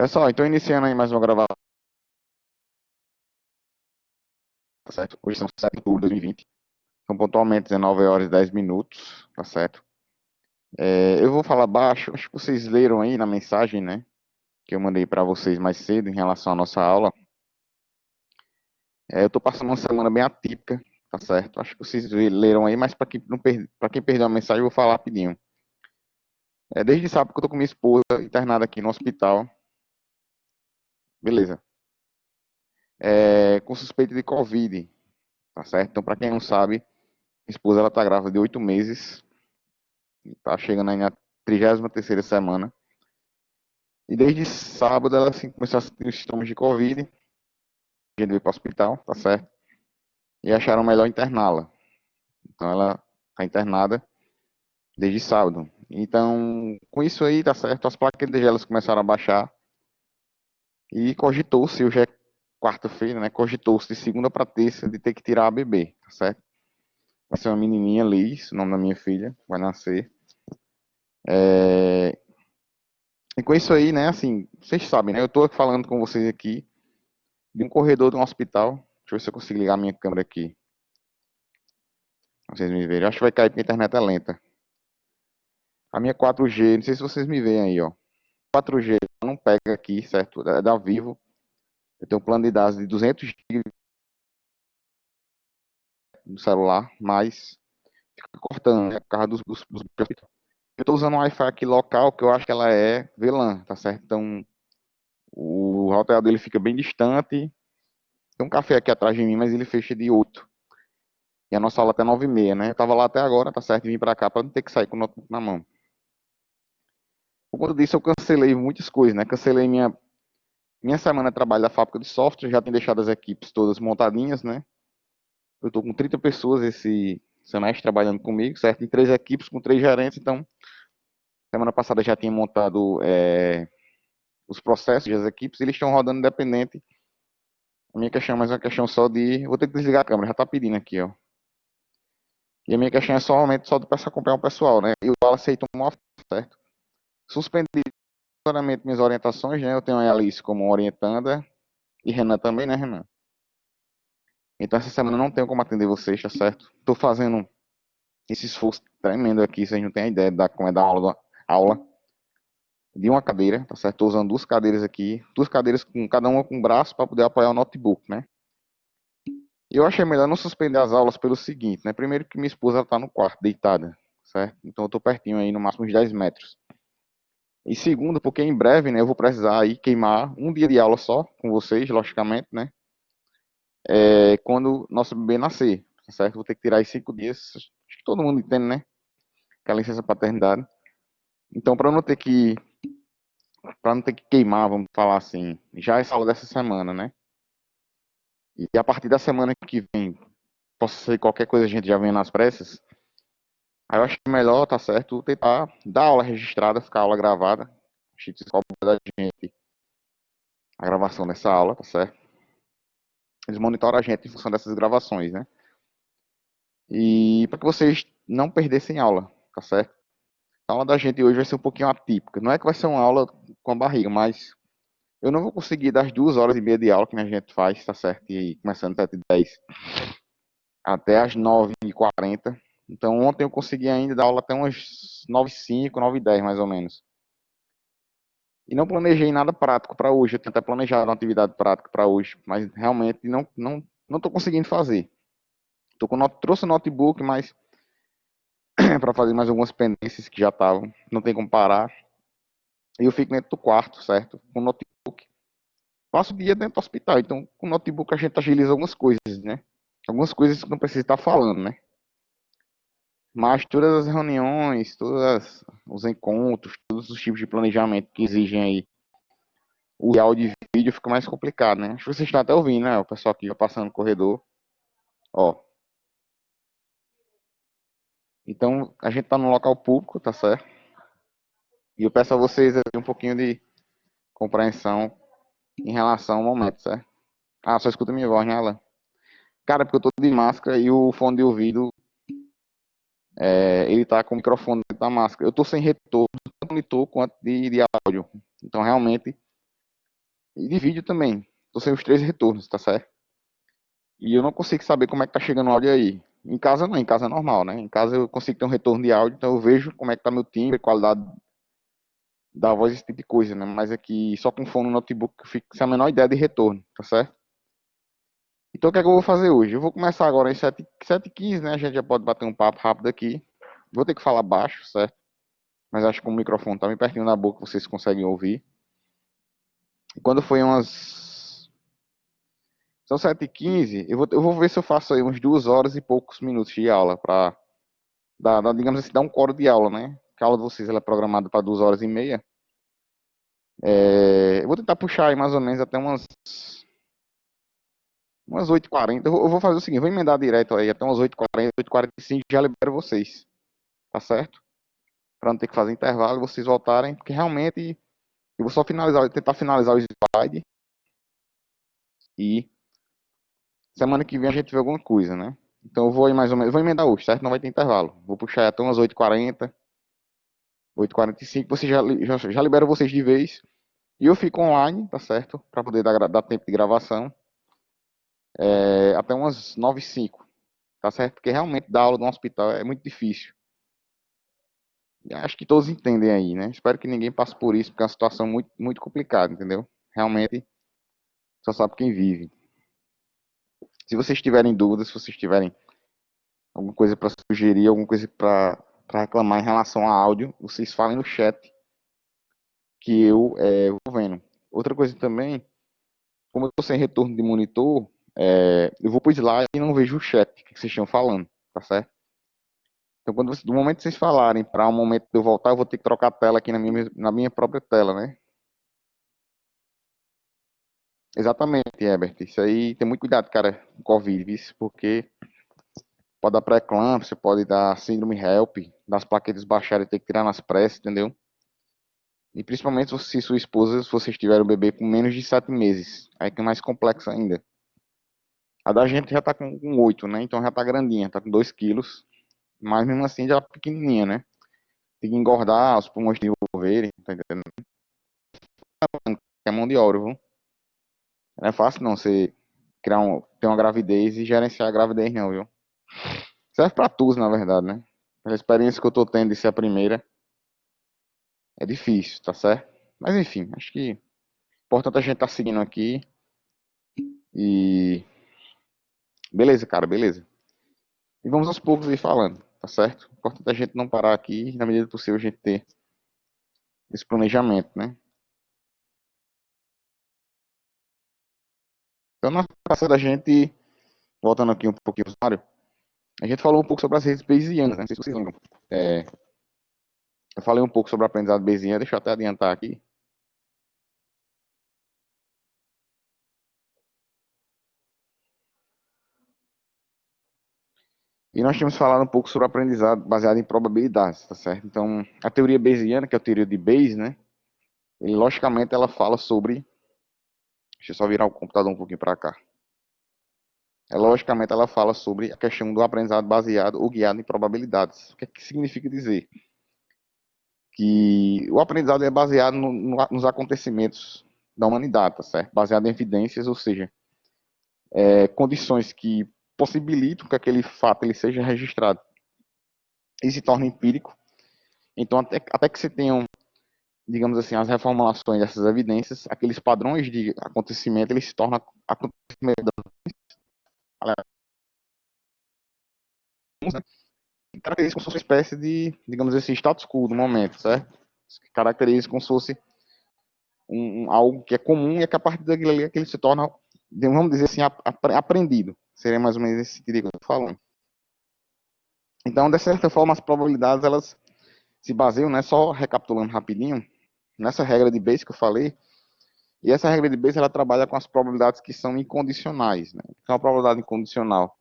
Pessoal, então iniciando aí mais uma gravação, tá certo? Hoje são 7 de outubro de 2020, são pontualmente 19 horas e 10 minutos, tá certo? Eu vou falar baixo, acho que vocês leram aí na mensagem, né? Que eu mandei para vocês mais cedo em relação à nossa aula. Eu tô passando uma semana bem atípica, tá certo? Acho que vocês leram aí, mas para quem, não para quem perdeu a mensagem, eu vou falar rapidinho. Desde sábado que eu tô com minha esposa internada aqui no hospital, beleza? Com suspeita de Covid, tá certo? Então, para quem não sabe, minha esposa ela tá grávida de 8 meses. Tá chegando aí na 33ª semana. E desde sábado ela assim, começou a sentir os sintomas de Covid. A gente veio para o hospital, tá certo? E acharam melhor interná-la. Então ela tá internada desde sábado. Então, com isso aí, tá certo? As plaquetas delas começaram a baixar. E cogitou-se, hoje é quarta-feira, né? Cogitou-se de segunda para terça de ter que tirar a bebê, tá certo? Vai ser uma menininha, Liz, o nome da minha filha, vai nascer. E com isso aí, né, assim, vocês sabem, né? Eu tô falando com vocês aqui de um corredor de um hospital. Deixa eu ver se eu consigo ligar a minha câmera aqui. Pra vocês me verem. Acho que vai cair porque a internet é lenta. A minha 4G, não sei se vocês me veem aí, ó. 4G não pega aqui, certo? É da Vivo. Eu tenho um plano de dados de 200 GB no celular, mas fica cortando, né? Por causa dos hospital. Eu tô usando um Wi-Fi aqui local, que eu acho que ela é VLAN, tá certo? Então, o router dele fica bem distante. Tem um café aqui atrás de mim, mas ele fecha de 8. E a nossa aula até 9h30, né? Eu tava lá até agora, tá certo? E vim pra cá pra não ter que sair com o notebook na mão. Por conta disso, eu cancelei muitas coisas, né? Cancelei minha semana de trabalho da fábrica de software, já tenho deixado as equipes todas montadinhas, né? Eu tô com 30 pessoas esse semestre trabalhando comigo, certo? Em 3 equipes, com 3 gerentes, então, semana passada já tinha montado os processos das equipes, eles estão rodando independente. A minha questão é mais uma questão só de... Vou ter que desligar a câmera, já tá pedindo aqui, ó. E a minha questão é somente só de acompanhar o pessoal, né? E o Wallace aceitou uma oferta, certo? Suspendi claramente minhas orientações, né? Eu tenho a Alice como orientanda e Renan também, né, Renan? Então essa semana eu não tenho como atender vocês, tá certo? Tô fazendo esse esforço tremendo aqui, vocês não têm ideia da como é dar aula de uma cadeira, tá certo? Tô usando 2 cadeiras aqui, 2 cadeiras com cada uma com um braço para poder apoiar o notebook, né? E eu achei melhor não suspender as aulas pelo seguinte, né? Primeiro que minha esposa ela tá no quarto, deitada, certo? Então eu tô pertinho aí, no máximo uns 10 metros. E segundo, porque em breve, né, eu vou precisar aí queimar um dia de aula só com vocês, logicamente, né? Quando nosso bebê nascer, tá certo? Vou ter que tirar aí 5 dias. Acho que todo mundo entende, né? Que é a licença paternidade. Então, para não ter que queimar, vamos falar assim, já essa aula dessa semana, né? E a partir da semana que vem, possa ser qualquer coisa a gente já vem nas pressas. Aí eu acho melhor, tá certo, tentar dar aula registrada, ficar a aula gravada. A gente cobra da gente a gravação dessa aula, tá certo? Eles monitoram a gente em função dessas gravações, né? E para que vocês não perdessem aula, tá certo? A aula da gente hoje vai ser um pouquinho atípica. Não é que vai ser uma aula com a barriga, mas eu não vou conseguir das 2 horas e meia de aula que a gente faz, tá certo? E começando às 7h10 até às 9h40. Então ontem eu consegui ainda dar aula até umas 9h05, 9h10 mais ou menos. E não planejei nada prático para hoje. Eu tinha até planejado uma atividade prática para hoje, mas realmente não estou conseguindo fazer. Trouxe o notebook, mas para fazer mais algumas pendências que já estavam, não tem como parar. E eu fico dentro do quarto, certo? Com o notebook. Passo o dia dentro do hospital, então com o notebook a gente agiliza algumas coisas, né? Algumas coisas que não precisa estar falando, né? Mas todas as reuniões, todos os encontros, todos os tipos de planejamento que exigem aí o áudio e vídeo fica mais complicado, né? Acho que vocês estão até ouvindo, né? O pessoal aqui passando no corredor. Ó. Então, a gente tá num local público, tá certo? E eu peço a vocês aí um pouquinho de compreensão em relação ao momento, certo? Ah, só escuta minha voz, né, Alan? Cara, porque eu tô de máscara e o fone de ouvido, ele tá com o microfone dentro da máscara. Eu tô sem retorno, tanto monitor quanto de áudio. Então, realmente, e de vídeo também. Tô sem os três retornos, tá certo? E eu não consigo saber como é que tá chegando o áudio aí. Em casa não, em casa é normal, né? Em casa eu consigo ter um retorno de áudio, então eu vejo como é que tá meu timbre, qualidade da voz, esse tipo de coisa, né? Mas aqui só com fone no notebook eu fico sem a menor ideia de retorno, tá certo? Então o que é que eu vou fazer hoje? Eu vou começar agora em 7h15, né? A gente já pode bater um papo rápido aqui. Vou ter que falar baixo, certo? Mas acho que o microfone tá bem pertinho da boca, vocês conseguem ouvir. E quando foi umas... São 7h15, eu vou ver se eu faço aí umas 2 horas e poucos minutos de aula pra digamos assim, dar um coro de aula, né? Que a aula de vocês ela é programada para 2 horas e meia. Eu vou tentar puxar aí mais ou menos até umas 8h40. Eu vou fazer o seguinte, vou emendar direto aí até umas 8h40, 8h45, já libero vocês, tá certo? Para não ter que fazer intervalo e vocês voltarem, porque realmente eu vou só finalizar, tentar finalizar o slide e semana que vem a gente vê alguma coisa, né? Então eu vou aí mais ou menos, vou emendar hoje, certo? Não vai ter intervalo. Vou puxar aí até umas 8h40, 8h45, você já libera vocês de vez. E eu fico online, tá certo? Para poder dar tempo de gravação. Até umas 9h05, tá certo? Porque realmente dar aula no hospital é muito difícil. E acho que todos entendem aí, né? Espero que ninguém passe por isso, porque é uma situação muito, muito complicada, entendeu? Realmente, só sabe quem vive. Se vocês tiverem dúvidas, se vocês tiverem alguma coisa para sugerir, alguma coisa para reclamar em relação a áudio, vocês falem no chat que eu vou vendo. Outra coisa também, como eu estou sem retorno de monitor, eu vou pro slide e não vejo o chat que vocês estão falando, tá certo? Então, do momento que vocês falarem para o momento de eu voltar, eu vou ter que trocar a tela aqui na minha própria tela, né? Exatamente, Herbert. Isso aí, tem muito cuidado, cara, com Covid, isso, porque pode dar pré-eclâmpsia, pode dar síndrome HELP, das plaquetas baixarem e ter que tirar nas pressas, entendeu? E principalmente se sua esposa, se vocês tiverem um bebê com menos de 7 meses, aí que é mais complexo ainda. A da gente já tá com 8, né? Então já tá grandinha, tá com 2 quilos, mas mesmo assim já é pequenininha, né? Tem que engordar, os pulmões desenvolverem, tá entendendo? É mão de obra, viu? Não é fácil não você ter uma gravidez e gerenciar a gravidez não, viu? Serve pra todos, na verdade, né? Pela experiência que eu tô tendo de ser a primeira, é difícil, tá certo? Mas enfim, acho que importante a gente tá seguindo aqui e beleza, cara, beleza. E vamos aos poucos ir falando, tá certo? Importante a gente não parar aqui e, na medida do possível, a gente ter esse planejamento, né? Então, na passada, a gente, voltando aqui um pouquinho pro cenário, a gente falou um pouco sobre as redes bayesianas, né? Não sei se vocês lembram. É, eu falei um pouco sobre o aprendizado bayesiano, deixa eu até adiantar aqui. E nós tínhamos falado um pouco sobre o aprendizado baseado em probabilidades, tá certo? Então, a teoria bayesiana, que é a teoria de Bayes, né? Logicamente, ela fala sobre... Deixa eu só virar o computador um pouquinho para cá. Logicamente, ela fala sobre a questão do aprendizado baseado ou guiado em probabilidades. O que é que significa dizer? Que o aprendizado é baseado nos acontecimentos da humanidade, tá certo? Baseado em evidências, ou seja, condições que possibilitam que aquele fato ele seja registrado e se torne empírico. Então, até que você tenha, digamos assim, as reformulações dessas evidências, aqueles padrões de acontecimento, eles se tornam acontecimentos, né? Que caracterizam como se fosse uma espécie de, digamos assim, status quo do momento, certo? Que caracteriza como se fosse algo que é comum e é que a partir daquilo ali é que ele se torna, vamos dizer assim, aprendido. Seria mais ou menos esse sentido que eu estou falando. Então, de certa forma, as probabilidades, elas se baseiam, né, só recapitulando rapidinho, nessa regra de Bayes que eu falei, e essa regra de Bayes, ela trabalha com as probabilidades que são incondicionais, né? Então, a probabilidade incondicional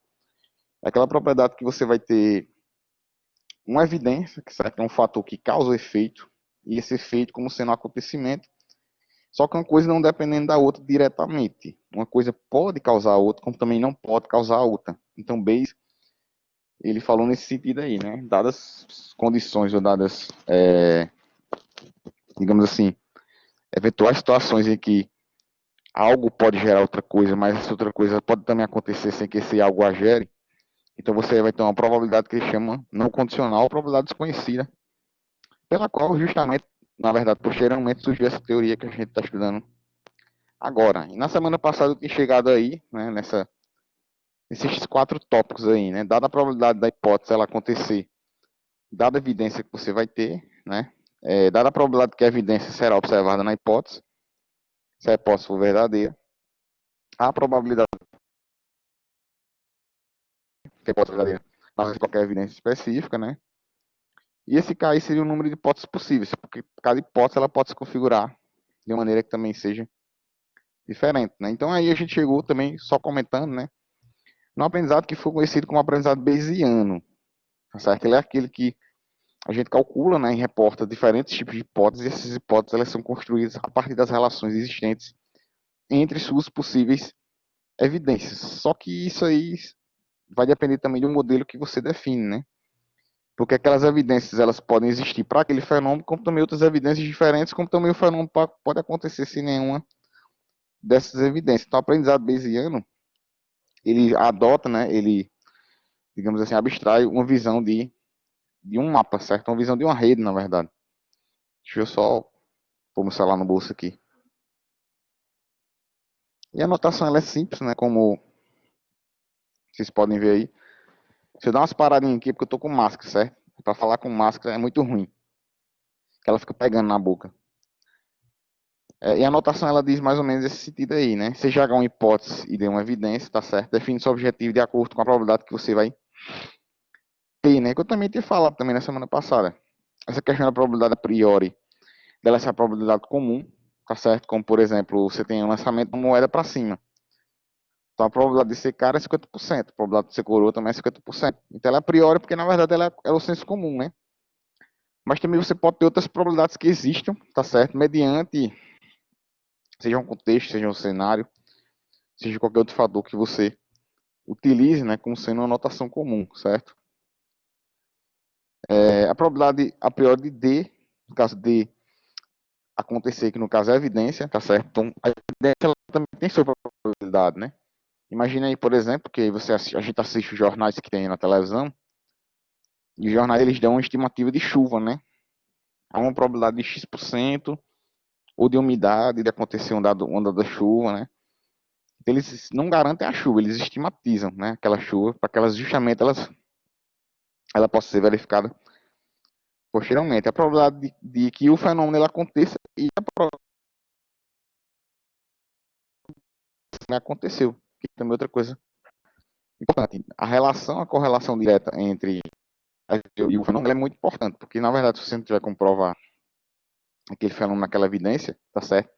é aquela probabilidade que você vai ter uma evidência, que é um fator que causa o efeito, e esse efeito como sendo um acontecimento, só que uma coisa não dependendo da outra diretamente. Uma coisa pode causar a outra, como também não pode causar a outra. Então, Bayes, ele falou nesse sentido aí, né? Dadas condições ou dadas, digamos assim, eventuais situações em que algo pode gerar outra coisa, mas essa outra coisa pode também acontecer sem que esse algo a gere. Então você vai ter uma probabilidade que ele chama não condicional, probabilidade desconhecida, pela qual justamente, na verdade, posteriormente surgiu essa teoria que a gente está estudando agora. E na semana passada eu tinha chegado aí, né, nesses 4 tópicos aí, né, dada a probabilidade da hipótese ela acontecer, dada a evidência que você vai ter, né, dada a probabilidade que a evidência será observada na hipótese, se a hipótese for verdadeira, a probabilidade que a hipótese é verdadeira, não qualquer evidência específica, né, e esse KI seria o número de hipóteses possíveis, porque cada hipótese ela pode se configurar de uma maneira que também seja diferente, né. Então aí a gente chegou também, só comentando, né, no aprendizado que foi conhecido como aprendizado bayesiano, tá certo? Ele é aquele que a gente calcula, né, e reporta diferentes tipos de hipóteses, e essas hipóteses elas são construídas a partir das relações existentes entre suas possíveis evidências. Só que isso aí vai depender também do modelo que você define, né? Porque aquelas evidências elas podem existir para aquele fenômeno, como também outras evidências diferentes, como também o fenômeno pode acontecer sem nenhuma dessas evidências. Então, o aprendizado bayesiano, ele adota, né, ele, digamos assim, abstrai uma visão de um mapa, certo? Uma visão de uma rede, na verdade. Deixa eu só pôr meu celular no bolso aqui. E a notação ela é simples, né? Como vocês podem ver aí. Se eu dar umas paradinhas aqui, porque eu tô com máscara, certo? Para falar com máscara é muito ruim. Que ela fica pegando na boca. E a anotação ela diz mais ou menos esse sentido aí, né? Você joga uma hipótese e dê uma evidência, tá certo? Define seu objetivo de acordo com a probabilidade que você vai ter, né? Que eu também tinha falado também na semana passada. Essa questão da probabilidade a priori, dela ser a probabilidade comum, tá certo? Como, por exemplo, você tem um lançamento de uma moeda para cima. Então a probabilidade de ser cara é 50%, a probabilidade de ser coroa também é 50%. Então ela é a priori porque na verdade ela é o senso comum, né? Mas também você pode ter outras probabilidades que existam, tá certo? Mediante, seja um contexto, seja um cenário, seja qualquer outro fator que você utilize, né, como sendo uma notação comum, certo? A probabilidade a priori de D, no caso de acontecer, que no caso é a evidência, tá certo? Então a evidência ela também tem sua probabilidade, né? Imagina aí, por exemplo, que a gente assiste os jornais que tem na televisão, e os jornais eles dão uma estimativa de chuva, né? Há uma probabilidade de X% ou de umidade de acontecer uma onda da chuva, né? Então, eles não garantem a chuva, eles estimatizam, né? Aquela chuva, para que elas justamente ela possa ser verificada posteriormente. A probabilidade de que o fenômeno ele aconteça e a probabilidade que aconteceu. Que também é outra coisa importante. A correlação direta entre a teoria e o fenômeno é muito importante, porque na verdade, se você não tiver como provar aquele fenômeno naquela evidência, tá certo?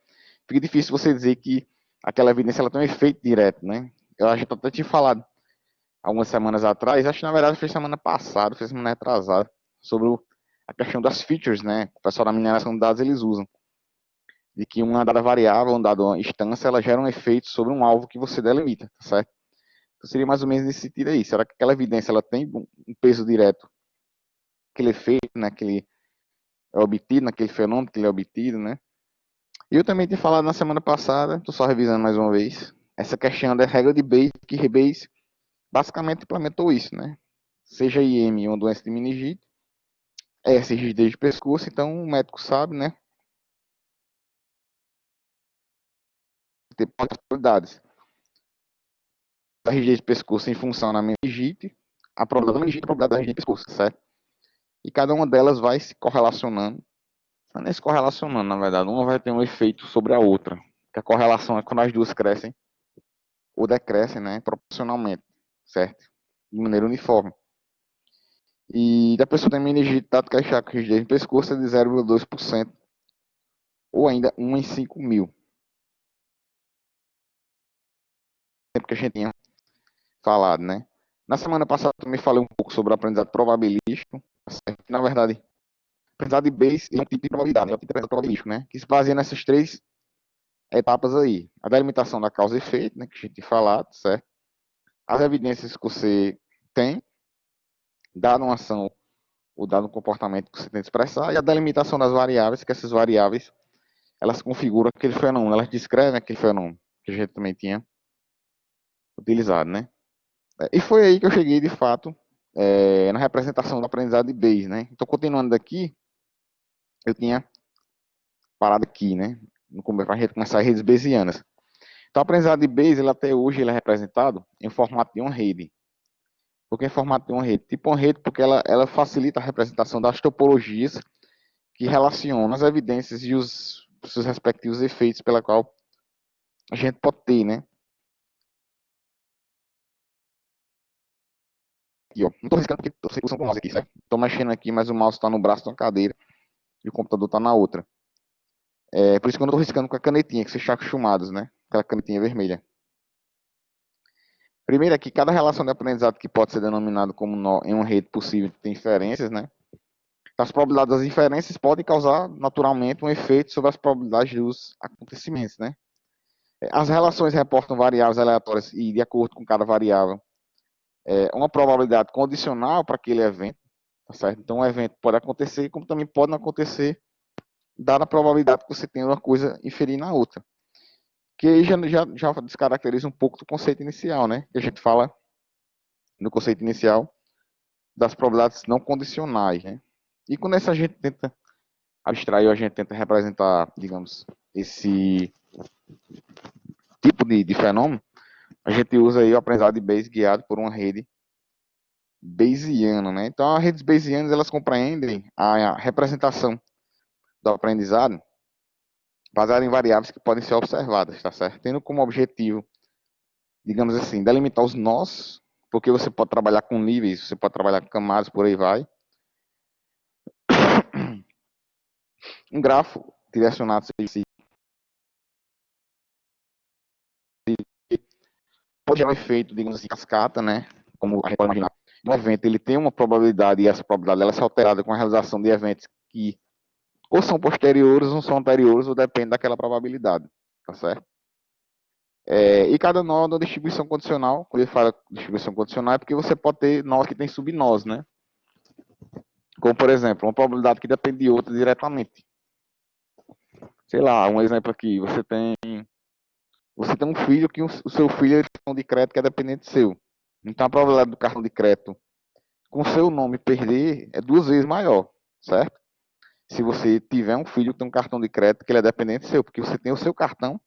Fica difícil você dizer que aquela evidência ela tem um efeito direto, né? Eu acho que até tinha falado algumas semanas atrás, acho que na verdade foi semana passada, foi semana retrasada, sobre a questão das features, né? O pessoal da mineração de dados eles usam. De que uma dada variável, uma dada instância, ela gera um efeito sobre um alvo que você delimita, tá certo? Então seria mais ou menos nesse sentido aí. Será que aquela evidência ela tem um peso direto, aquele efeito, né? Que ele é obtido, naquele fenômeno que ele é obtido, né? E eu também tinha falado na semana passada, estou só revisando mais uma vez, essa questão da regra de Bayes, que Bayes basicamente implementou isso, né? Seja IM uma doença de meningite, S rigidez de pescoço, então o médico sabe, né? Ter possibilidades. A rigidez de pescoço em função da meningite, a probabilidade da meningite e a probabilidade da rigidez de pescoço, certo? E cada uma delas vai se correlacionando, não é se correlacionando, na verdade, uma vai ter um efeito sobre a outra, que a correlação é quando as duas crescem ou decrescem, né, proporcionalmente, certo? De maneira uniforme. E da pessoa tem meningite tática com rigidez no pescoço é de 0,2%, ou ainda 1 em 5 mil. Sempre que a gente tinha falado, né? Na semana passada eu também falei um pouco sobre o aprendizado probabilístico, certo? Na verdade, aprendizado de Bayes é um tipo de probabilidade, é um tipo de aprendizado probabilístico, né? Que se baseia nessas 3 etapas aí. A delimitação da causa e efeito, né? Que a gente tinha falado, certo? As evidências que você tem, dado uma ação ou dado um comportamento que você tem que expressar, e a delimitação das variáveis, que essas variáveis elas configuram aquele fenômeno, elas descrevem aquele fenômeno. que a gente também tinha utilizado, né? E foi aí que eu cheguei, de fato, na representação do aprendizado de Bayes, né? Então, continuando daqui, eu tinha parado aqui, né? Para a gente começar as redes bayesianas. Então, o aprendizado de Bayes, ele, até hoje, ele é representado em formato de uma rede. Por que em formato de uma rede? Tipo uma rede porque ela facilita a representação das topologias que relacionam as evidências e os seus respectivos efeitos pela qual a gente pode ter, né? Aqui, ó. Não estou riscando porque estou usando o mouse aqui, certo? Estou mexendo aqui, mas o mouse está no braço de uma cadeira e o computador está na outra. Por isso que eu não estou riscando com a canetinha, que vocês estão acostumados, né? Aquela canetinha vermelha. Primeiro aqui, cada relação de aprendizado que pode ser denominado como nó em uma rede possível tem inferências, né? As probabilidades das inferências podem causar naturalmente um efeito sobre as probabilidades dos acontecimentos, né? As relações reportam variáveis aleatórias e, de acordo com cada variável, uma probabilidade condicional para aquele evento, tá certo? Então, um evento pode acontecer, como também pode não acontecer, dada a probabilidade que você tem uma coisa inferir na outra. Que aí já descaracteriza um pouco do conceito inicial, né? Que a gente fala no conceito inicial das probabilidades não condicionais, né? E quando essa gente tenta abstrair, a gente tenta representar, digamos, esse tipo de fenômeno, a gente usa aí o aprendizado de Bayes guiado por uma rede Bayesiana, né? Então, as redes Bayesianas, elas compreendem a representação do aprendizado baseada em variáveis que podem ser observadas, tá certo? Tendo como objetivo, digamos assim, delimitar os nós, porque você pode trabalhar com níveis, você pode trabalhar com camadas, por aí vai. Um grafo direcionado pode gerar um efeito, digamos assim, cascata, né? Como a gente pode imaginar. Um evento, ele tem uma probabilidade, e essa probabilidade ela é alterada com a realização de eventos que ou são posteriores ou são anteriores, ou depende daquela probabilidade, tá certo? E cada nó é uma distribuição condicional. Quando ele fala distribuição condicional, é porque você pode ter nós que tem subnós, né? Como, por exemplo, uma probabilidade que depende de outra diretamente. Sei lá, um exemplo aqui, você tem um filho que o seu filho é cartão de crédito que é dependente seu. Então a probabilidade do cartão de crédito com seu nome perder é 2 vezes maior, certo? Se você tiver um filho que tem um cartão de crédito que ele é dependente seu, porque você tem o seu cartão,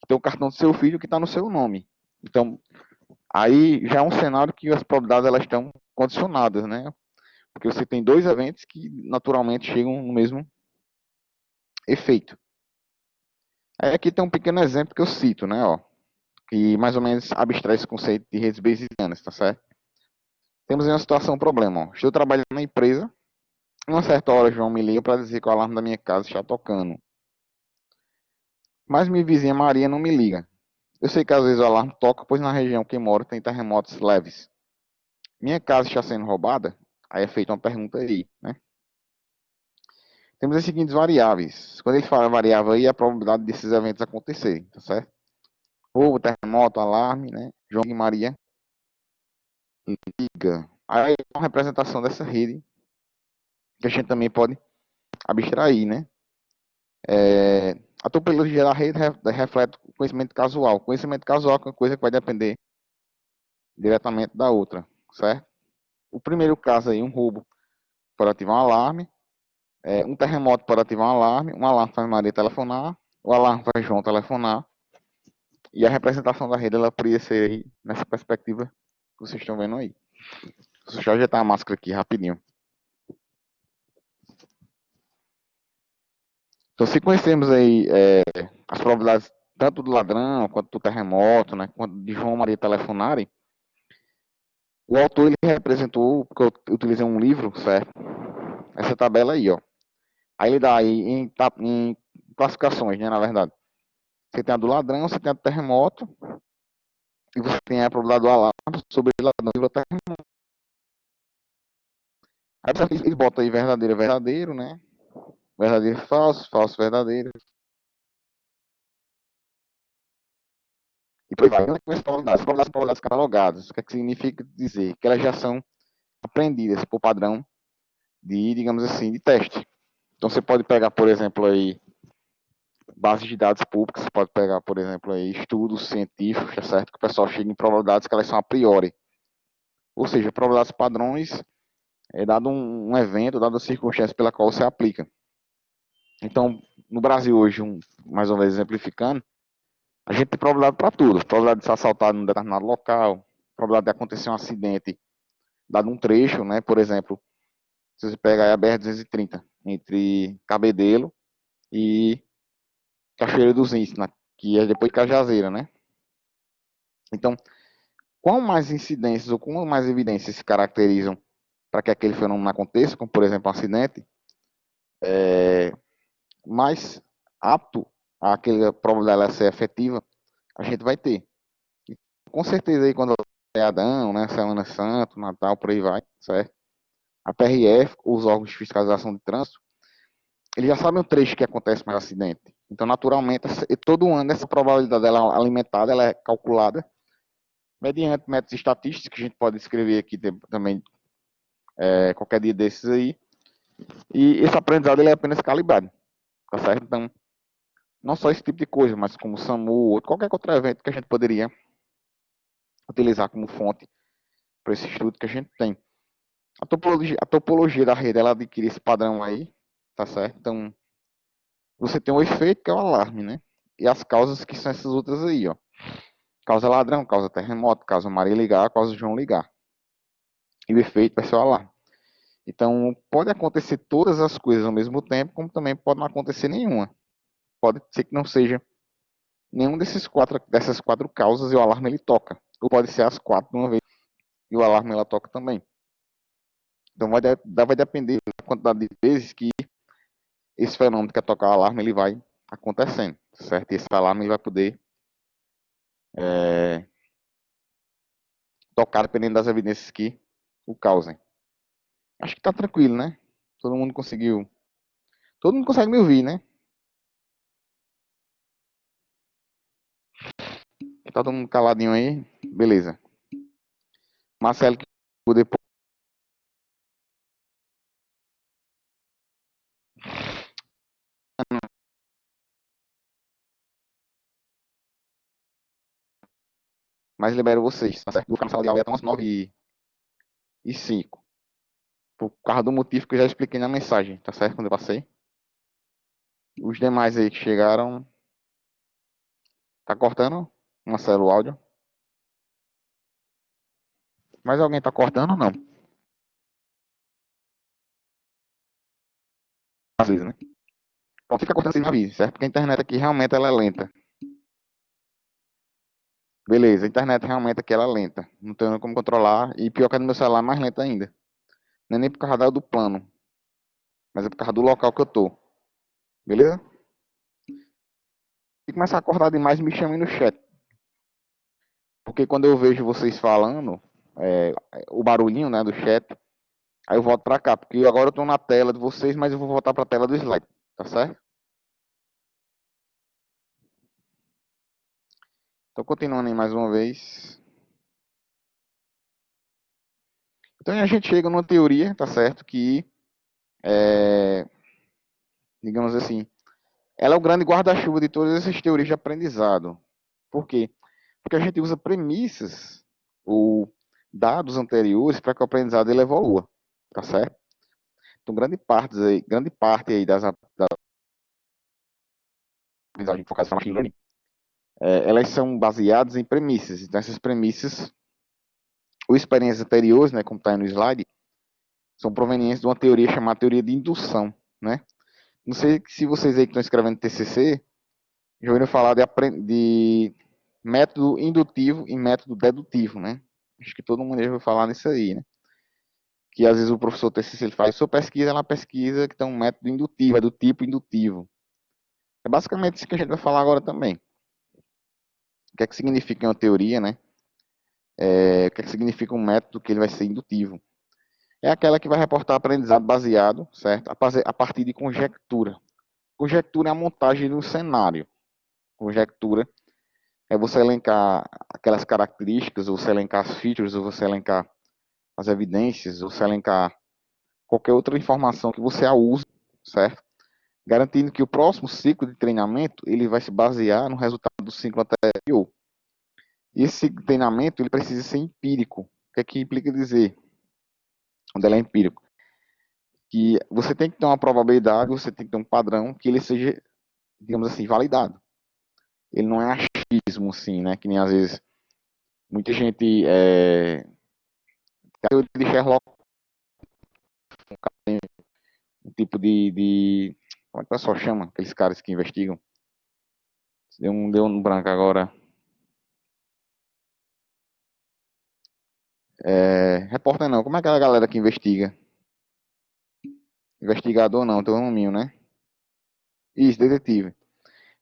que tem o cartão do seu filho que está no seu nome. Então, aí já é um cenário que as probabilidades elas estão condicionadas, né? Porque você tem 2 eventos que naturalmente chegam no mesmo efeito. Aí aqui tem um pequeno exemplo que eu cito, né? Ó, que mais ou menos abstrai esse conceito de redes bayesianas, tá certo? Temos aí uma situação, um problema. Ó. Estou trabalhando na empresa, uma certa hora João me liga para dizer que o alarme da minha casa está tocando. Mas minha vizinha Maria não me liga. Eu sei que às vezes o alarme toca, pois na região que moro tem terremotos leves. Minha casa está sendo roubada? Aí é feita uma pergunta aí, né? Temos as seguintes variáveis. Quando ele fala variável aí, é a probabilidade desses eventos acontecerem, tá certo? Roubo, terremoto, alarme, né? João e Maria liga. Aí é uma representação dessa rede que a gente também pode abstrair, né? A topologia da rede reflete o conhecimento casual. O conhecimento casual é uma coisa que vai depender diretamente da outra, certo? O primeiro caso aí, um roubo pode ativar um alarme, um terremoto pode ativar um alarme faz Maria telefonar, o alarme faz João telefonar, e a representação da rede, ela poderia ser aí, nessa perspectiva que vocês estão vendo aí. Deixa eu ajeitar a máscara aqui rapidinho. Então, se conhecemos aí as probabilidades tanto do ladrão, quanto do terremoto, né, quanto de João e Maria telefonarem, o autor ele representou, porque eu utilizei um livro, certo? Essa tabela aí, ó. Aí ele dá aí em classificações, né, na verdade. Você tem a do ladrão, você tem a do terremoto, e você tem a probabilidade do alarme sobre o ladrão e o terremoto. Aí ele bota aí verdadeiro, verdadeiro, né? Verdadeiro, falso, falso, verdadeiro. E por aí vai. Com as probabilidades catalogadas. O que, é que significa dizer? Que elas já são aprendidas por padrão de, digamos assim, de teste. Então você pode pegar, por exemplo, aí bases de dados públicas, você pode pegar, por exemplo, aí, estudos científicos, tá certo? Que o pessoal chega em probabilidades que elas são a priori. Ou seja, probabilidades padrões é dado um evento, dado a circunstância pela qual você aplica. Então, no Brasil hoje, mais ou menos exemplificando, a gente tem probabilidade para tudo. Probabilidade de ser assaltado em um determinado local, probabilidade de acontecer um acidente dado um trecho, né? Por exemplo, se você pega a BR-230 entre Cabedelo e Cachoeira dos Índios, que é depois de Cajazeira, né? Então, quão mais incidências ou quão mais evidências se caracterizam para que aquele fenômeno aconteça, como por exemplo um acidente, mais apto a aquela probabilidade ser efetiva, a gente vai ter. E, com certeza aí quando é Adão, né, Semana Santa, Natal, por aí vai, certo? A PRF, os órgãos de fiscalização de trânsito, eles já sabem o trecho que acontece mais acidente. Então, naturalmente, todo ano essa probabilidade dela alimentada, ela é calculada mediante métodos estatísticos que a gente pode escrever aqui também qualquer dia desses aí. E esse aprendizado ele é apenas calibrado, tá certo? Então, não só esse tipo de coisa, mas como o SAMU ou qualquer outro evento que a gente poderia utilizar como fonte para esse estudo que a gente tem. A topologia da rede, ela adquire esse padrão aí, tá certo? Então, você tem um efeito que é o alarme, né? E as causas que são essas outras aí, ó. Causa ladrão, causa terremoto, causa Maria ligar, causa João ligar. E o efeito vai ser o alarme. Então, pode acontecer todas as coisas ao mesmo tempo, como também pode não acontecer nenhuma. Pode ser que não seja nenhum dessas quatro causas e o alarme ele toca. Ou pode ser as quatro de uma vez e o alarme ela toca também. Então, vai depender da quantidade de vezes que esse fenômeno que é tocar o alarme ele vai acontecendo, certo? E esse alarme ele vai poder tocar dependendo das evidências que o causem. Acho que tá tranquilo, né? Todo mundo conseguiu. Todo mundo consegue me ouvir, né? Tá todo mundo caladinho aí? Beleza. Marcelo, que depois. Mas libero vocês, tá certo? Vou ficar na sala de aula até umas 9h05. Por causa do motivo que eu já expliquei na mensagem, tá certo? Quando eu passei. Os demais aí que chegaram. Tá cortando? Marcelo, o áudio. Mas alguém tá cortando ou não? Às vezes, né? Então fica cortando sem aviso, certo? Porque a internet aqui realmente ela é lenta. Beleza, a internet realmente aqui ela é lenta. Não tenho como controlar. E pior que a do meu celular é mais lenta ainda. Não é nem por causa do plano, mas é por causa do local que eu tô. Beleza? Se começar a acordar demais, me chame no chat. Porque quando eu vejo vocês falando, o barulhinho, né, do chat, aí eu volto pra cá. Porque agora eu tô na tela de vocês, mas eu vou voltar pra tela do slide. Tá certo? Então, continuando aí mais uma vez. Então, a gente chega numa teoria, tá certo? Que, digamos assim, ela é o grande guarda-chuva de todas essas teorias de aprendizado. Por quê? Porque a gente usa premissas ou dados anteriores para que o aprendizado ele evolua, tá certo? Então, grande parte aí da aprendizagem focada em machine learning, elas são baseadas em premissas. Então, essas premissas, ou experiências anteriores, né, como está aí no slide, são provenientes de uma teoria chamada teoria de indução, né? Não sei se vocês aí que estão escrevendo TCC já ouviram falar de método indutivo e método dedutivo, né? Acho que todo mundo já ouviu falar nisso aí, né? Que às vezes o professor TCC ele faz sua pesquisa, é uma pesquisa que tem um método indutivo, é do tipo indutivo. É basicamente isso que a gente vai falar agora também. O que é que significa uma teoria, né? O que é que significa um método que ele vai ser indutivo? É aquela que vai reportar aprendizado baseado, certo? A partir de conjectura. Conjectura é a montagem de um cenário. Conjectura é você elencar aquelas características, ou você elencar as features, ou você elencar as evidências, ou você elencar qualquer outra informação que você a use, certo? garantindo que o próximo ciclo de treinamento ele vai se basear no resultado do ciclo anterior. E esse ciclo de treinamento ele precisa ser empírico. O que é que implica dizer? Quando ele é empírico, que você tem que ter uma probabilidade, você tem que ter um padrão que ele seja, digamos assim, validado. Ele não é achismo, assim, né? Que nem às vezes muita gente a teoria de Sherlock, um tipo como é que o pessoal chama? Aqueles caras que investigam. Deu um branco agora. Repórter não, como é aquela galera que investiga? Investigador não, tem um nominho, né? Isso, detetive.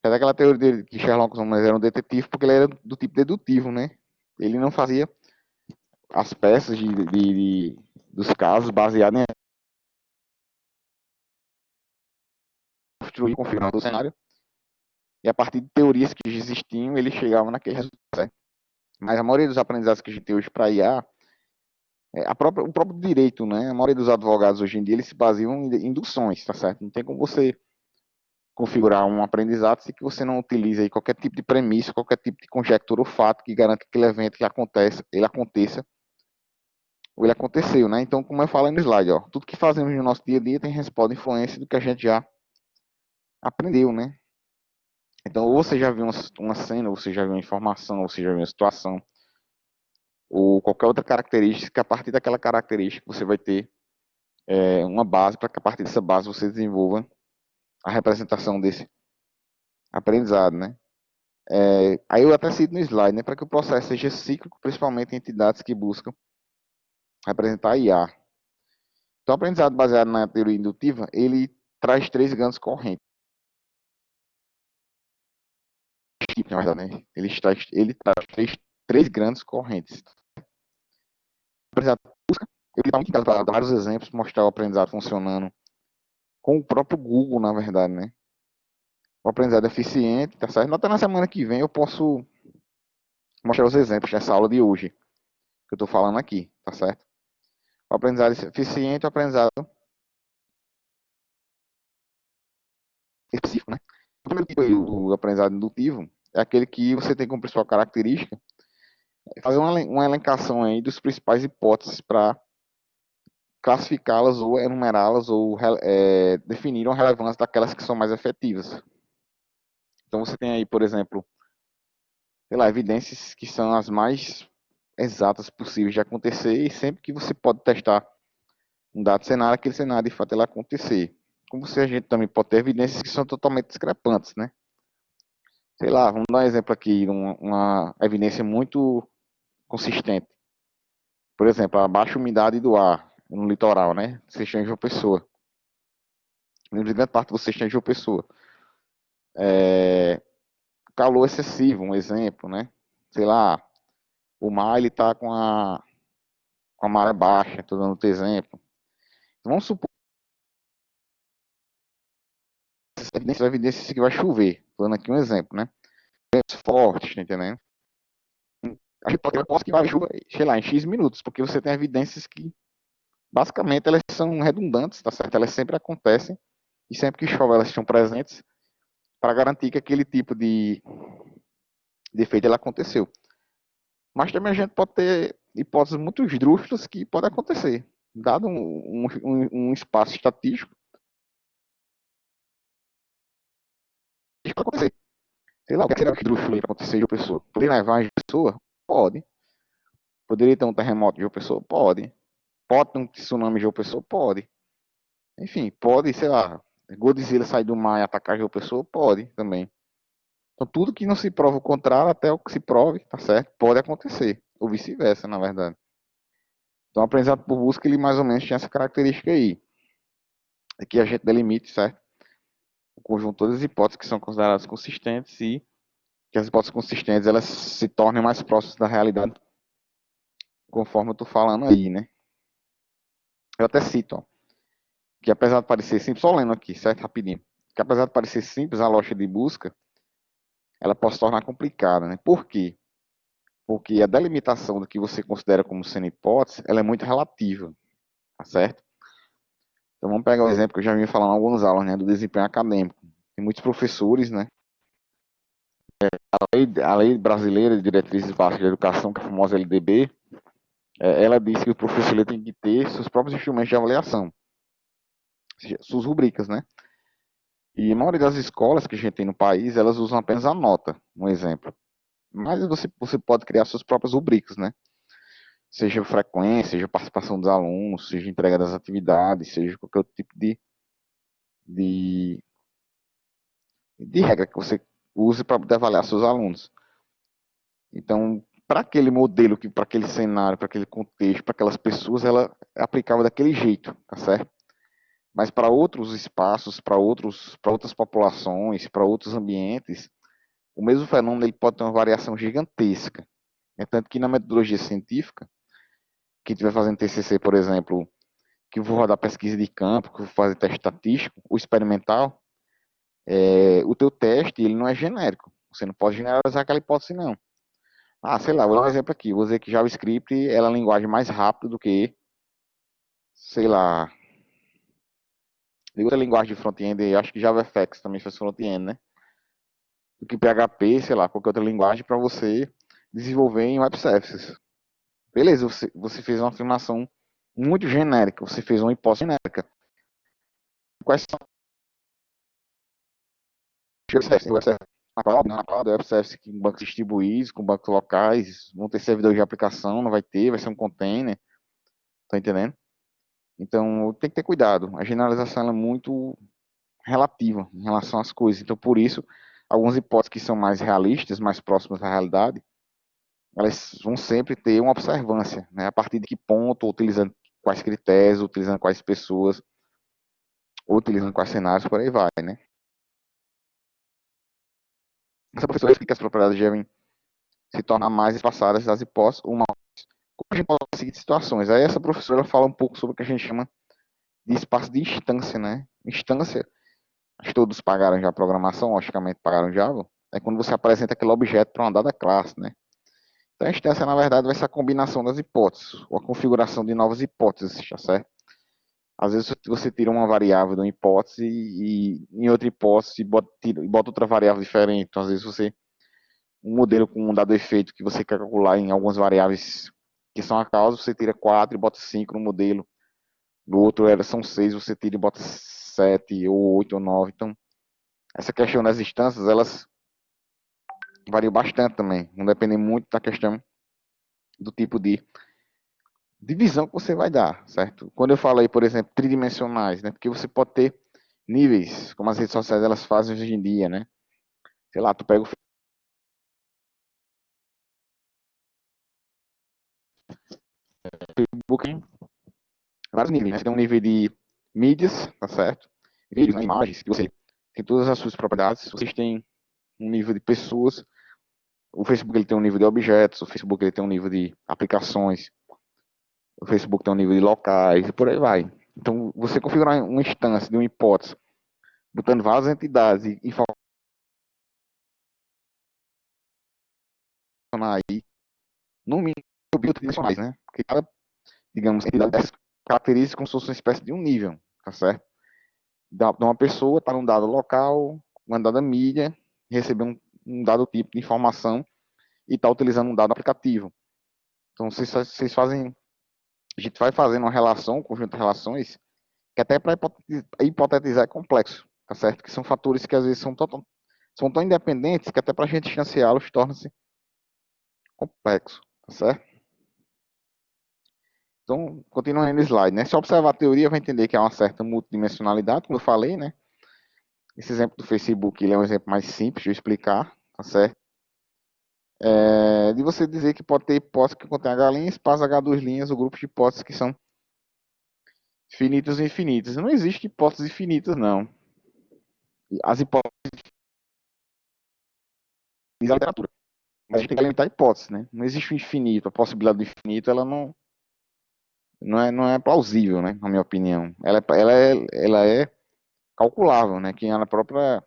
É daquela teoria dele que Sherlock Holmes era um detetive porque ele era do tipo dedutivo, né? Ele não fazia as peças dos casos baseadas em construir, configurar o cenário. E a partir de teorias que já existiam, ele chegava naquele resultado, certo? Mas a maioria dos aprendizados que a gente tem hoje para IA, o próprio direito, né? A maioria dos advogados hoje em dia, eles se baseiam em induções, tá certo? Não tem como você configurar um aprendizado se que você não utiliza aí qualquer tipo de premissa, qualquer tipo de conjectura ou fato que garanta que aquele evento que acontece, ele aconteça ou ele aconteceu, né? Então, como eu falei no slide, ó, tudo que fazemos no nosso dia a dia tem resposta e influência do que a gente já aprendeu, né? Então, ou você já viu uma cena, ou você já viu uma informação, ou você já viu uma situação, ou qualquer outra característica, que a partir daquela característica você vai ter uma base para que a partir dessa base você desenvolva a representação desse aprendizado, né? Aí eu até cito no slide, né? Para que o processo seja cíclico, principalmente em entidades que buscam representar IA. Então, o aprendizado baseado na teoria indutiva, ele traz três grandes correntes. Na verdade, né? Ele traz três grandes correntes. O aprendizado busca, ele dá muito para dar vários exemplos, mostrar o aprendizado funcionando com o próprio Google, na verdade, né? O aprendizado eficiente, tá certo? Até na semana que vem eu posso mostrar os exemplos nessa aula de hoje, que eu estou falando aqui, tá certo? O aprendizado eficiente, o aprendizado específico, né? O primeiro tipo do aprendizado indutivo é aquele que você tem como principal característica fazer uma elencação aí dos principais hipóteses para classificá-las ou enumerá-las ou definir a relevância daquelas que são mais efetivas. Então você tem aí, por exemplo, sei lá, evidências que são as mais exatas possíveis de acontecer e sempre que você pode testar um dado cenário, aquele cenário de fato ele acontecer. Como se a gente também pode ter evidências que são totalmente discrepantes, né? Sei lá, vamos dar um exemplo aqui, uma evidência muito consistente. Por exemplo, a baixa umidade do ar no litoral, né? Você está em João Pessoa. Em grande parte você está em João Pessoa. Calor excessivo, um exemplo, né? Sei lá, o mar ele está com a maré baixa, estou dando outro exemplo. Vamos supor que evidência que vai chover. Estou dando aqui um exemplo, né? Ventos fortes, tá entendendo? A gente pode ter uma hipótese que vai chover, sei lá, em X minutos, porque você tem evidências que, basicamente, elas são redundantes, tá certo? Elas sempre acontecem, e sempre que chove elas estão presentes, para garantir que aquele tipo de efeito ele aconteceu. Mas também a gente pode ter hipóteses muito esdrúxulas que podem acontecer. Dado um espaço estatístico, isso pode acontecer. Sei lá, o que será que esdrúxulo para acontecer de uma pessoa? Poderia nevar de pessoa? Pode. Poderia ter um terremoto de uma pessoa? Pode. Pode ter um tsunami de uma pessoa? Pode. Enfim, pode, sei lá, Godzilla sair do mar e atacar de uma pessoa? Pode também. Então, tudo que não se prova o contrário, até o que se prove, tá certo? Pode acontecer. Ou vice-versa, na verdade. Então, o aprendizado por busca, ele mais ou menos tinha essa característica aí. Aqui a gente delimite, certo? O conjunto de todas as hipóteses que são consideradas consistentes e que as hipóteses consistentes elas se tornem mais próximas da realidade, conforme eu estou falando aí, né? Eu até cito, ó, que apesar de parecer simples, só lendo aqui, certo? Rapidinho. Que apesar de parecer simples, a lógica de busca, ela pode se tornar complicada, né? Por quê? Porque a delimitação do que você considera como sendo hipótese, ela é muito relativa, tá certo? Então vamos pegar o exemplo que eu já vim falando em algumas aulas, né, do desempenho acadêmico. Tem muitos professores, né, a lei brasileira de diretrizes básicas de educação, que é a famosa LDB, ela diz que o professor ele tem que ter seus próprios instrumentos de avaliação, ou seja, suas rubricas, né? E a maioria das escolas que a gente tem no país, elas usam apenas a nota, um exemplo. Mas você pode criar suas próprias rubricas, né? Seja frequência, seja participação dos alunos, seja entrega das atividades, seja qualquer outro tipo de, de regra que você use para poder avaliar seus alunos. Então, para aquele modelo, para aquele cenário, para aquele contexto, para aquelas pessoas, ela é aplicável daquele jeito, tá certo? Mas para outros espaços, para outras populações, para outros ambientes, o mesmo fenômeno ele pode ter uma variação gigantesca. É tanto que na metodologia científica, quem estiver fazendo TCC, por exemplo, que eu vou rodar pesquisa de campo, que eu vou fazer teste estatístico ou experimental, o teu teste ele não é genérico. Você não pode generalizar aquela hipótese, não. Ah, sei lá, vou dar um exemplo aqui. Vou dizer que JavaScript ela é a linguagem mais rápida do que, sei lá, de outra linguagem de front-end, acho que JavaFX também faz front-end, né? Do que PHP, sei lá, qualquer outra linguagem para você desenvolver em web services. Beleza, você fez uma afirmação muito genérica, você fez uma hipótese genérica. Quais são os web services? Web services na cloud, web services com bancos distribuídos, com bancos locais, vão ter servidores de aplicação, não vai ter, vai ser um container, tá entendendo? Então, tem que ter cuidado. A generalização é muito relativa em relação às coisas. Então, por isso, algumas hipóteses que são mais realistas, mais próximas à realidade, elas vão sempre ter uma observância, né? A partir de que ponto, utilizando quais critérios, utilizando quais pessoas, utilizando quais cenários, por aí vai, né? Essa professora explica que as propriedades devem se tornar mais espaçadas das hipóteses, uma como a gente pode seguir situações. Aí essa professora ela fala um pouco sobre o que a gente chama de espaço de instância, né? Instância, acho que todos pagaram já a programação, logicamente pagaram Java, é quando você apresenta aquele objeto para uma dada classe, né? Então a instância, na verdade, vai ser a combinação das hipóteses, ou a configuração de novas hipóteses, tá certo? Às vezes você tira uma variável de uma hipótese e em outra hipótese bota outra variável diferente. Então, às vezes você, um modelo com um dado efeito que você quer calcular em algumas variáveis que são a causa, você tira 4 e bota 5 no modelo. No outro são 6, você tira e bota 7 ou 8 ou 9. Então, essa questão das instâncias, elas variam bastante também. Não dependem muito da questão do tipo de divisão que você vai dar, certo? Quando eu falei, por exemplo, tridimensionais, né? Porque você pode ter níveis, como as redes sociais elas fazem hoje em dia, né? Sei lá, tu pega o Facebook, tem vários níveis, né? Você tem um nível de mídias, tá certo? Vídeos, né? Imagens, que você tem todas as suas propriedades. Vocês têm um nível de pessoas. O Facebook ele tem um nível de objetos, o Facebook ele tem um nível de aplicações, o Facebook tem um nível de locais e por aí vai. Então, você configurar uma instância de uma hipótese, botando várias entidades e funcionar aí, no mínimo, biodimensionais, né? Porque cada, digamos, entidade dessas caracteriza como se fosse uma espécie de um nível, tá certo? De uma pessoa está num dado local, uma dada mídia, receber um dado tipo de informação e está utilizando um dado aplicativo. Então, vocês fazem, a gente vai fazendo uma relação, um conjunto de relações, que até para hipotetizar é complexo, tá certo? Que são fatores que às vezes são tão independentes que até para a gente distanciá-los torna-se complexo, tá certo? Então, continuando no slide, né? Se observar a teoria, vai entender que há uma certa multidimensionalidade, como eu falei, né? Esse exemplo do Facebook, ele é um exemplo mais simples de eu explicar, tá certo? De você dizer que pode ter hipótese que contém H linha, espaço H2 linhas, ou grupos de hipóteses que são finitas e infinitas. Não existe hipóteses infinitas, não. As hipóteses da literatura. Mas a gente tem que limitar a hipótese, né? Não existe o infinito. A possibilidade do infinito, ela não é plausível, né? Na minha opinião. Ela é calculável, né? Que na própria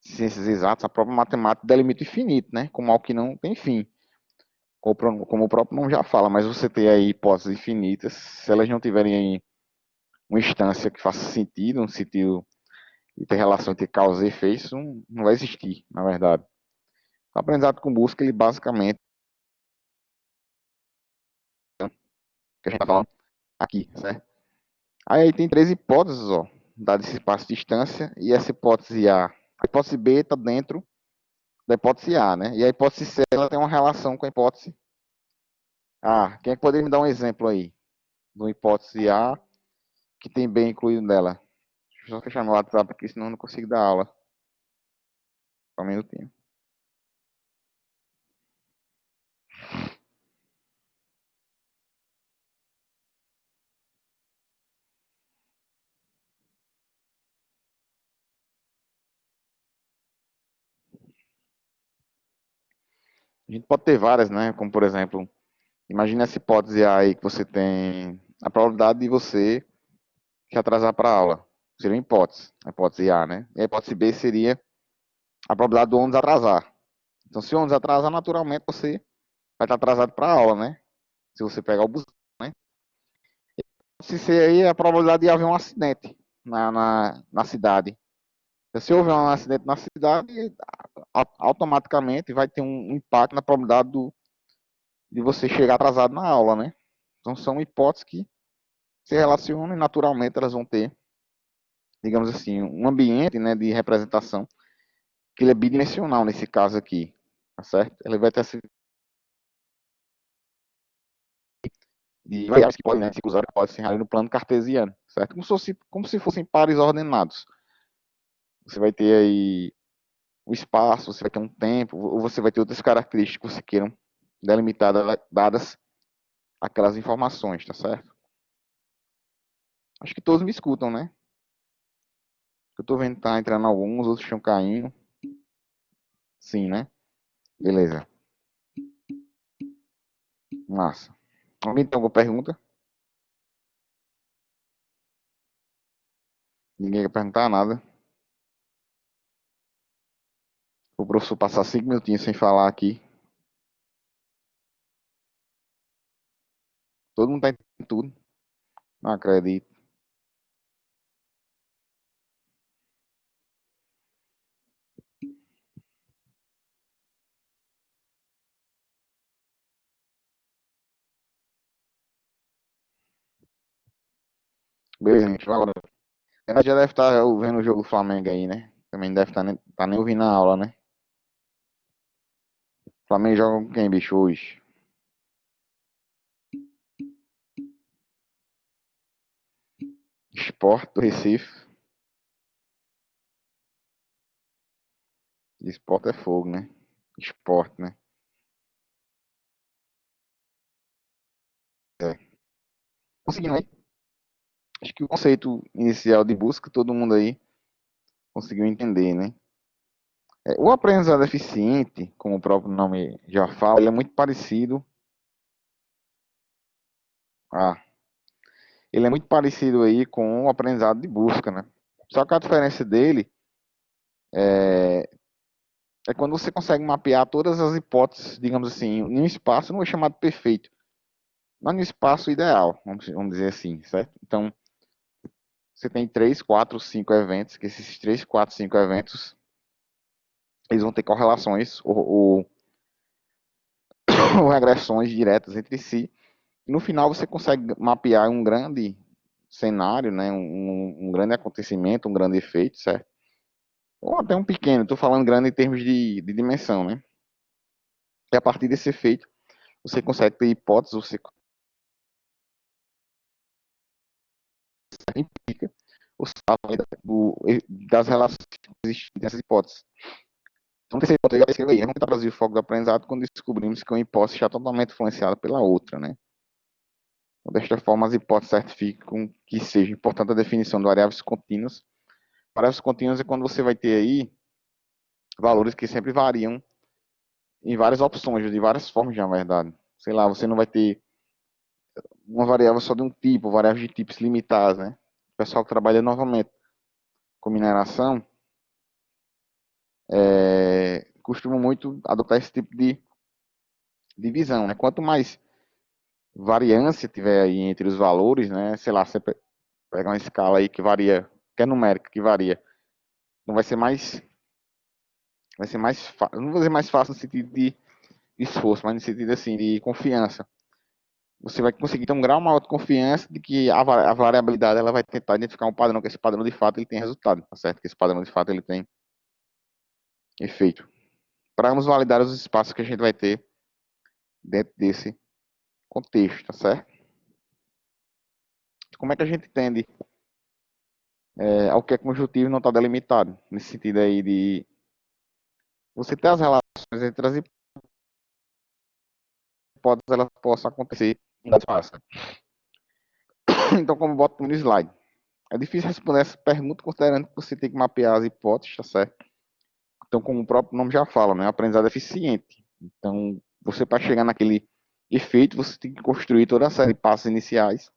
ciências exatas, a própria matemática delimita o infinito, né? Como algo que não tem fim. Como o próprio nome já fala, mas você tem aí hipóteses infinitas, se elas não tiverem aí uma instância que faça sentido, um sentido de ter relação entre causa e efeito, isso não vai existir, na verdade. O aprendizado com busca, ele basicamente, que a gente está falando aqui, certo? Aí tem três hipóteses, ó, dado esse espaço de distância, e essa hipótese A. A hipótese B está dentro da hipótese A, né? E a hipótese C, ela tem uma relação com a hipótese A. Quem é que poderia me dar um exemplo aí? De uma hipótese A que tem B incluído nela? Deixa eu só fechar meu WhatsApp aqui, senão eu não consigo dar aula. Só um minutinho. A gente pode ter várias, né? Como, por exemplo, imagine essa hipótese A aí que você tem a probabilidade de você se atrasar para a aula. Seria uma hipótese, a hipótese A, né? E a hipótese B seria a probabilidade do ônibus atrasar. Então, se o ônibus atrasar, naturalmente você vai estar atrasado para a aula, né? Se você pegar o busão, né? Se ser aí a probabilidade de haver um acidente na cidade. Então, se houver um acidente na cidade, automaticamente vai ter um impacto na probabilidade de você chegar atrasado na aula, né? Então, são hipóteses que se relacionam e naturalmente elas vão ter, digamos assim, um ambiente, né, de representação que ele é bidimensional nesse caso aqui, tá certo? Ele vai ter essa de variáveis que podem, né, se cruzar, pode ser ali no plano cartesiano, certo? Como se fossem pares ordenados. Você vai ter aí o espaço, você vai ter um tempo, ou você vai ter outras características que você queiram delimitar dadas aquelas informações, tá certo? Acho que todos me escutam, né? Eu tô vendo que tá entrando alguns, outros estão caindo. Sim, né? Beleza. Massa. Alguém tem alguma pergunta? Ninguém quer perguntar nada. O professor passar 5 minutinhos sem falar aqui. Todo mundo tá entendendo tudo. Não acredito. Beleza, gente. Valeu. Ela já deve estar vendo o jogo do Flamengo aí, né? Também deve estar nem ouvindo a aula, né? O Flamengo joga com quem, bicho, hoje? Sport do Recife. Sport é fogo, né? Sport, né? É. Conseguindo aí. Acho que o conceito inicial de busca, todo mundo aí conseguiu entender, né? O aprendizado eficiente, como o próprio nome já fala, ele é muito parecido. Ah, ele é muito parecido aí com o aprendizado de busca, né? Só que a diferença dele é quando você consegue mapear todas as hipóteses, digamos assim, em um espaço, não é chamado perfeito, mas no espaço ideal, vamos dizer assim, certo? Então, você tem 3, 4, 5 eventos, que esses 3, 4, 5 eventos, eles vão ter correlações ou regressões diretas entre si. E no final você consegue mapear um grande cenário, né? Um grande acontecimento, um grande efeito, certo? Ou até um pequeno, estou falando grande em termos de dimensão, né? E a partir desse efeito, você consegue ter hipóteses, você implica os fatos das relações que existem nessas hipóteses. Então, terceira hipótese, eu escrevi aí, vamos tentar traduzir o foco do aprendizado quando descobrimos que uma hipótese está totalmente influenciada pela outra, né? Então, desta forma, as hipóteses certificam que seja importante a definição de variáveis contínuas. Variáveis contínuas é quando você vai ter aí valores que sempre variam em várias opções, de várias formas, na verdade. Sei lá, você não vai ter uma variável só de um tipo, variáveis de tipos limitados, né? O pessoal que trabalha novamente com mineração costuma muito adotar esse tipo de divisão, né? Quanto mais variância tiver aí entre os valores, né? Sei lá, Pegar uma escala aí que varia, que é numérica, que varia. Não vai ser não vou dizer mais fácil no sentido de esforço, mas no sentido assim, de confiança. Você vai conseguir ter um grau maior de confiança de que a variabilidade ela vai tentar identificar um padrão, que esse padrão de fato ele tem resultado, tá certo? Que esse padrão de fato ele tem efeito. Para nos validar os espaços que a gente vai ter dentro desse contexto, tá certo? Como é que a gente entende ao que é conjuntivo e não está delimitado? Nesse sentido aí de você ter as relações entre as hipóteses, elas possam acontecer em dados espaço. Então, como boto no slide, é difícil responder essa pergunta considerando que você tem que mapear as hipóteses, tá certo? Então, como o próprio nome já fala, né? Aprendizado eficiente. Então, você para chegar naquele efeito, você tem que construir toda a série de passos iniciais,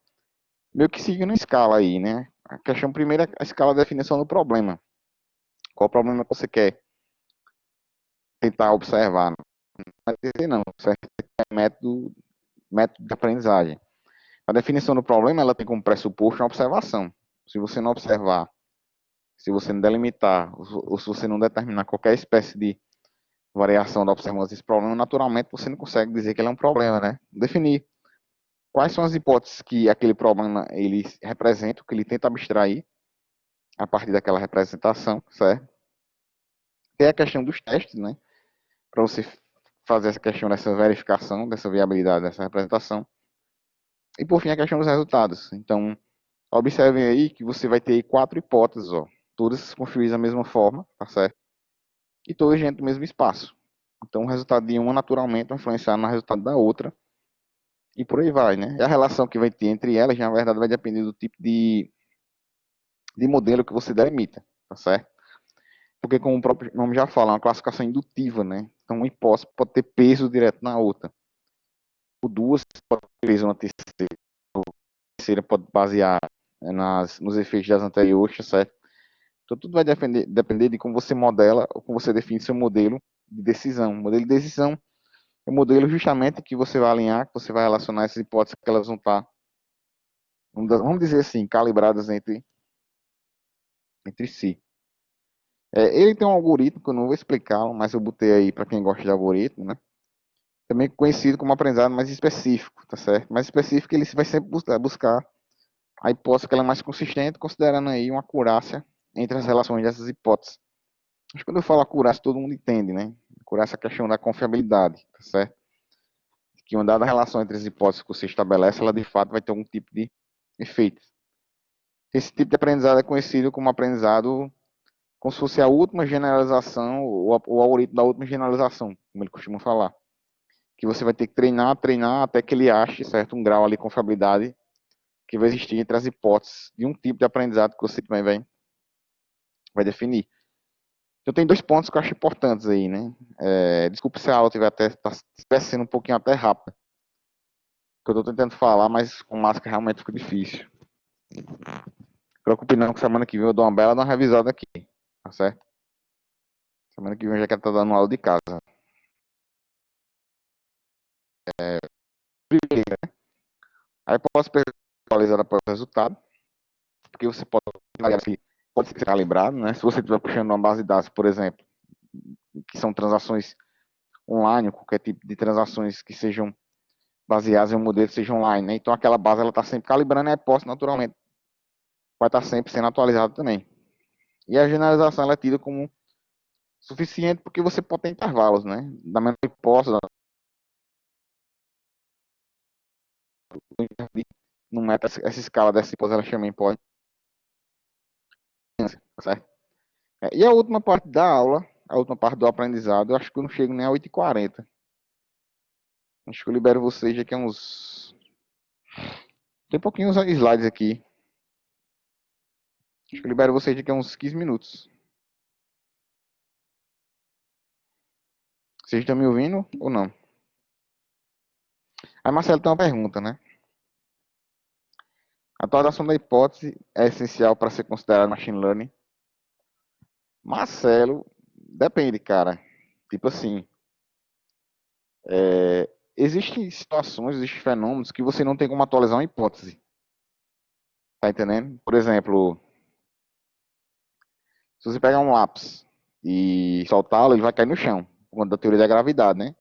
meio que seguindo uma escala aí, né? A questão primeira é a escala de definição do problema. Qual o problema que você quer tentar observar? Não vai dizer não, certo? É método de aprendizagem. A definição do problema, ela tem como pressuposto uma observação. Se você não observar, se você não delimitar, ou se você não determinar qualquer espécie de variação da observância desse problema, naturalmente você não consegue dizer que ele é um problema, né? Definir quais são as hipóteses que aquele problema ele representa, que ele tenta abstrair a partir daquela representação, certo? Tem a questão dos testes, né? Para você fazer essa questão dessa verificação, dessa viabilidade dessa representação. E por fim, a questão dos resultados. Então, observem aí que você vai ter 4 hipóteses, ó, todas construídas da mesma forma, tá certo? E todas dentro do mesmo espaço. Então, o resultado de uma, naturalmente, vai influenciar no resultado da outra, e por aí vai, né? E a relação que vai ter entre elas, na verdade, vai depender do tipo de modelo que você delimita, tá certo? Porque, como o próprio nome já fala, é uma classificação indutiva, né? Então, uma hipótese pode ter peso direto na outra. O duas pode ter peso na terceira, a terceira pode basear nos efeitos das anteriores, tá certo? Então, tudo vai depender de como você modela ou como você define seu modelo de decisão. O modelo de decisão é o modelo justamente que você vai alinhar, que você vai relacionar essas hipóteses que elas vão estar, vamos dizer assim, calibradas entre si. Ele tem um algoritmo que eu não vou explicar, mas eu botei aí para quem gosta de algoritmo, né? Também conhecido como aprendizado mais específico, tá certo? Mais específico, ele vai sempre buscar a hipótese que ela é mais consistente, considerando aí uma acurácia entre as relações dessas hipóteses. Mas quando eu falo acurácia, todo mundo entende, né? Acurácia é a questão da confiabilidade, tá certo? Que uma dada relação entre as hipóteses que você estabelece, ela de fato vai ter algum tipo de efeito. Esse tipo de aprendizado é conhecido como aprendizado como se fosse a última generalização, o algoritmo da última generalização, como ele costuma falar. Que você vai ter que treinar, treinar, até que ele ache, certo, um grau ali de confiabilidade que vai existir entre as hipóteses de um tipo de aprendizado que você também vai definir. Então tem dois pontos que eu acho importantes aí, né? Desculpa se a aula estiver sendo um pouquinho até rápida, que eu estou tentando falar, mas com máscara realmente fica difícil. Não preocupe não, que semana que vem eu dou uma bela revisada aqui, tá certo? Semana que vem eu já quero estar dando aula de casa. Primeiro, né? Aí posso personalizar após o resultado, porque você pode ser calibrado, né? Se você estiver puxando uma base de dados, por exemplo, que são transações online, qualquer tipo de transações que sejam baseadas em um modelo que seja online, né? Então aquela base ela está sempre calibrando e a hipótese naturalmente vai estar sempre sendo atualizada também. E a generalização ela é tida como suficiente porque você pode ter intervalos, né? Da mesma hipótese, não é essa escala dessa hipótese, ela também pode, certo? E a última parte da aula, a última parte do aprendizado, eu acho que eu não chego nem a 8h40. Acho que eu libero vocês daqui a uns. Tem pouquinhos slides aqui. Acho que eu libero vocês daqui a uns 15 minutos. Vocês estão me ouvindo ou não? Aí, Marcelo, tem uma pergunta, né? A atualização da hipótese é essencial para ser considerado machine learning? Marcelo, depende, cara. Tipo assim, existem situações, existem fenômenos que você não tem como atualizar uma hipótese. Tá entendendo? Por exemplo, se você pegar um lápis e soltá-lo, ele vai cair no chão, por conta da teoria da gravidade, né?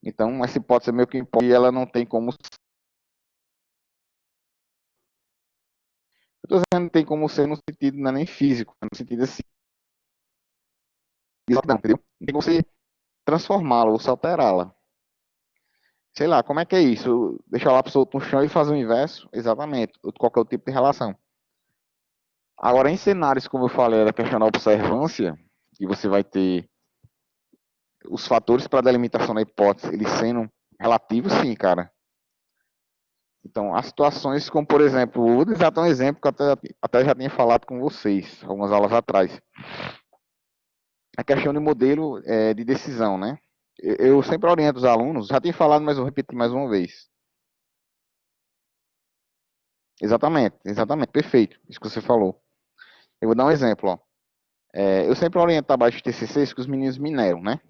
Então, essa hipótese é meio que impossível e ela não tem como. Eu tô dizendo que não tem como ser no sentido, não é nem físico, é no sentido assim, não, entendeu? Não tem como você transformá-la ou se alterá-la. Sei lá, como é que é isso? Deixar o lápis solto no chão e fazer o inverso? Exatamente, ou qualquer outro tipo de relação. Agora, em cenários, como eu falei, da questão da observância, que você vai ter os fatores para a delimitação da hipótese, eles sendo relativos, sim, cara. Então, há situações como, por exemplo, vou dar um exemplo que eu até já tinha falado com vocês, algumas aulas atrás. A questão de modelo de decisão, né? Eu sempre oriento os alunos, já tinha falado, mas vou repetir mais uma vez. Exatamente, perfeito, isso que você falou. Eu vou dar um exemplo, ó. Eu sempre oriento abaixo de TCCs que os meninos mineram, né?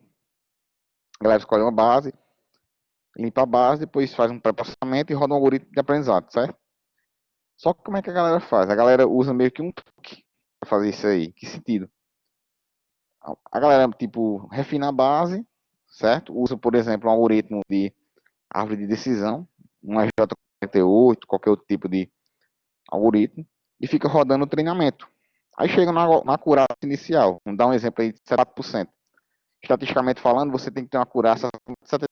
A galera escolhe uma base, limpa a base, depois faz um pré-processamento e roda um algoritmo de aprendizado, certo? Só que como é que a galera faz? A galera usa meio que um truque para fazer isso aí. Que sentido? A galera, tipo, refina a base, certo? Usa, por exemplo, um algoritmo de árvore de decisão, um RJ48, qualquer outro tipo de algoritmo, e fica rodando o treinamento. Aí chega na acurácia inicial, vamos dar um exemplo aí de 7%. Estatisticamente falando, você tem que ter uma acurácia de 70%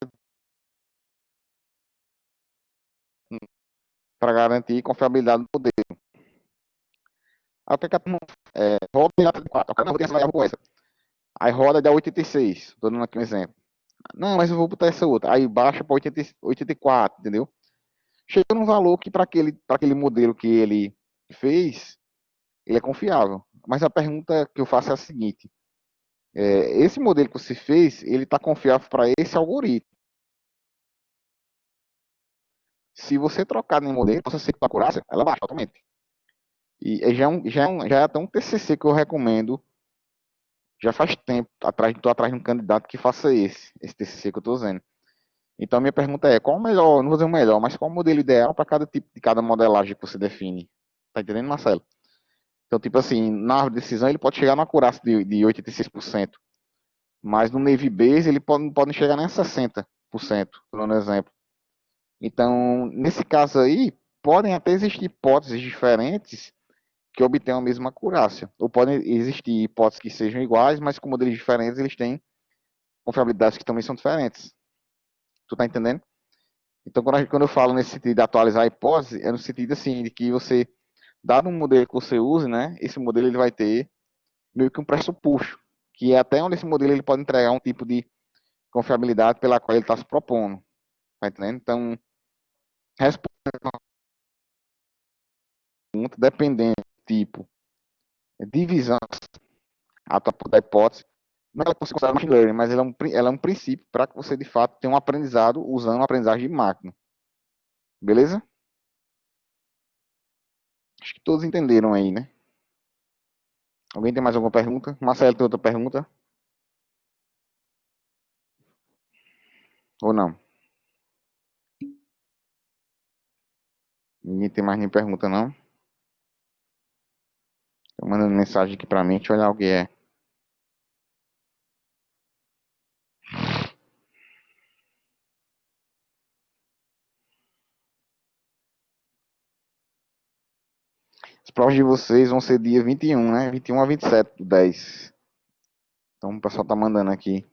para garantir confiabilidade do modelo. Aí o que é que a turma roda e dá 4. Cada um tem essa variável com essa. Aí roda e dá 86. Estou dando aqui um exemplo. Não, mas eu vou botar essa outra. Aí baixa para 84, entendeu? Chega num valor que para aquele modelo que ele fez, ele é confiável. Mas a pergunta que eu faço é a seguinte: esse modelo que você fez, ele está confiável para esse algoritmo. Se você trocar de modelo, você ser com a acurácia, ela baixa totalmente. E já é até um TCC que eu recomendo. Já faz tempo atrás, estou atrás de um candidato que faça esse TCC que eu estou usando. Então, minha pergunta é, qual o melhor, não vou dizer o melhor, mas qual o modelo ideal para cada tipo de cada modelagem que você define? Tá entendendo, Marcelo? Então, tipo assim, na árvore de decisão ele pode chegar na acurácia de 86%, mas no Navy Base ele pode chegar nem a 60%, tô dando um exemplo. Então, nesse caso aí, podem até existir hipóteses diferentes que obtenham a mesma acurácia. Ou podem existir hipóteses que sejam iguais, mas com modelos diferentes eles têm confiabilidades que também são diferentes. Tu tá entendendo? Então, quando eu falo nesse sentido de atualizar a hipótese, é no sentido assim, de que você, dado um modelo que você use, né, esse modelo ele vai ter meio que um pressuposto, que é até onde esse modelo ele pode entregar um tipo de confiabilidade pela qual ele está se propondo. Tá entendendo? Então, respondendo a pergunta, dependendo do tipo, divisão da hipótese, não é que você considera machine learning, mas ela é um princípio para que você, de fato, tenha um aprendizado usando uma aprendizagem de máquina. Beleza? Acho que todos entenderam aí, né? Alguém tem mais alguma pergunta? Marcelo, tem outra pergunta? Ou não? Ninguém tem mais nenhuma pergunta, não? Tô mandando mensagem aqui pra mim, deixa eu olhar o que é. As provas de vocês vão ser dia 21, né? 21 a 27 do 10. Então o pessoal tá mandando aqui.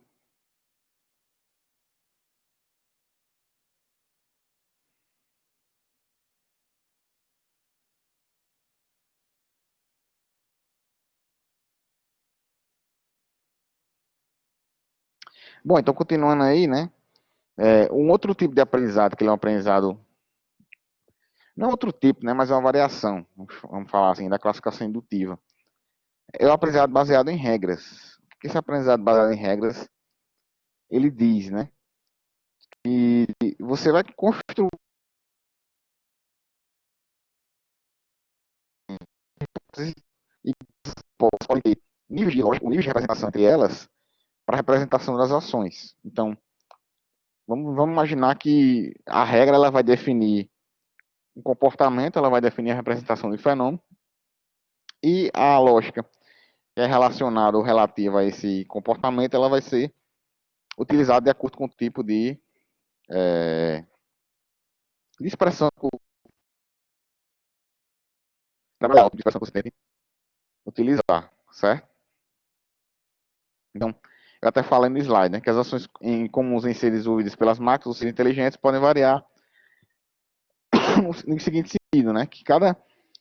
Bom, então continuando aí, né? Um outro tipo de aprendizado, que ele é um aprendizado. Não é outro tipo, né? Mas é uma variação. Vamos falar assim, da classificação indutiva. É um aprendizado baseado em regras. O que esse aprendizado baseado em regras, ele diz, né? E você vai construir e pode ter níveis de lógica, níveis de representação entre elas para a representação das ações. Então, vamos imaginar que a regra ela vai definir um comportamento, ela vai definir a representação do fenômeno, e a lógica que é relacionada ou relativa a esse comportamento, ela vai ser utilizada de acordo com o tipo de expressão que de expressão que você tem que utilizar, certo? Então, eu até falei no slide, né, que as ações comuns em ser desenvolvidas pelas máquinas ou seres inteligentes podem variar no seguinte sentido, né, que cada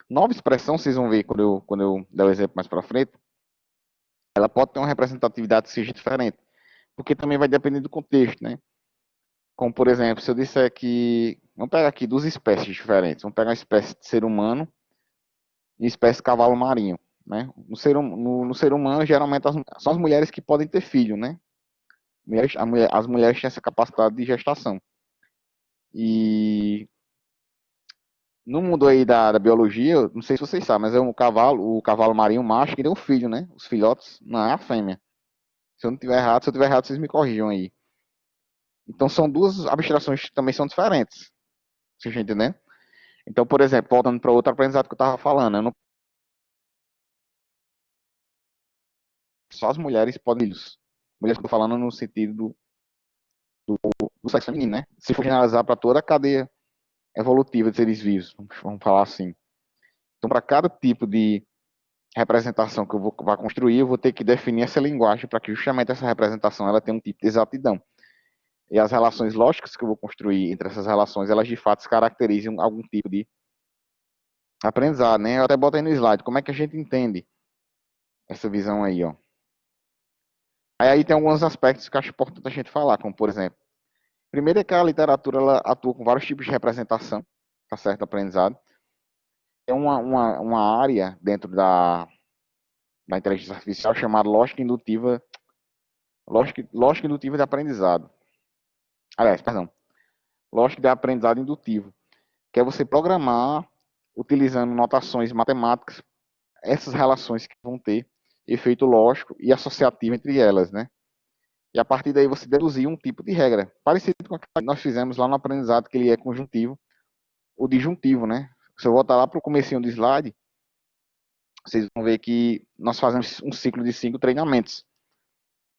nova expressão, vocês vão ver quando eu der o exemplo mais para frente, ela pode ter uma representatividade que seja diferente, porque também vai depender do contexto, né? Como, por exemplo, se eu disser que, vamos pegar aqui duas espécies diferentes, vamos pegar uma espécie de ser humano e uma espécie de cavalo marinho, né? No ser humano, geralmente, são as mulheres que podem ter filho, né? As mulheres têm essa capacidade de gestação. E no mundo aí da biologia, não sei se vocês sabem, mas é o cavalo marinho macho que deu um filho, né? Os filhotes, não é a fêmea. Se eu tiver errado, vocês me corrijam aí. Então são duas abstrações que também são diferentes. Você está entendendo? Então, por exemplo, voltando para outro aprendizado que eu estava falando, eu não, só as mulheres podem filhos. Mulheres que eu estou falando no sentido do sexo feminino, né? Se for generalizar para toda a cadeia evolutiva de seres vivos, vamos falar assim. Então, para cada tipo de representação que eu vou construir, eu vou ter que definir essa linguagem para que justamente essa representação ela tenha um tipo de exatidão. E as relações lógicas que eu vou construir entre essas relações, elas de fato caracterizam algum tipo de aprendizado, né? Eu até botei no slide, como é que a gente entende essa visão aí, ó. Aí tem alguns aspectos que eu acho importante a gente falar, como por exemplo, primeiro é que a literatura ela atua com vários tipos de representação, tá certo? Aprendizado. Tem uma área dentro da inteligência artificial chamada lógica indutiva de aprendizado. Aliás, perdão, lógica de aprendizado indutivo, que é você programar, utilizando notações matemáticas, essas relações que vão ter efeito lógico e associativo entre elas, né? E a partir daí você deduzir um tipo de regra, parecido com o que nós fizemos lá no aprendizado, que ele é conjuntivo ou disjuntivo, né? Se eu voltar lá para o comecinho do slide, vocês vão ver que nós fazemos um ciclo de 5 treinamentos.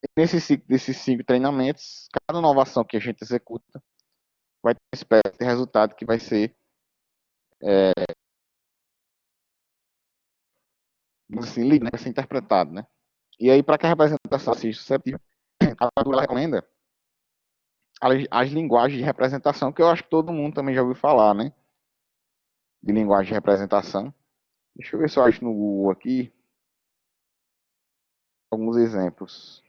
E nesse ciclo desses 5 treinamentos, cada inovação que a gente executa vai ter uma espécie de resultado que vai ser, assim, lido, né? Vai ser interpretado, né? E aí, para que a representação seja suscetível, a literatura recomenda as linguagens de representação, que eu acho que todo mundo também já ouviu falar, né? De linguagem de representação. Deixa eu ver se eu acho no Google aqui alguns exemplos.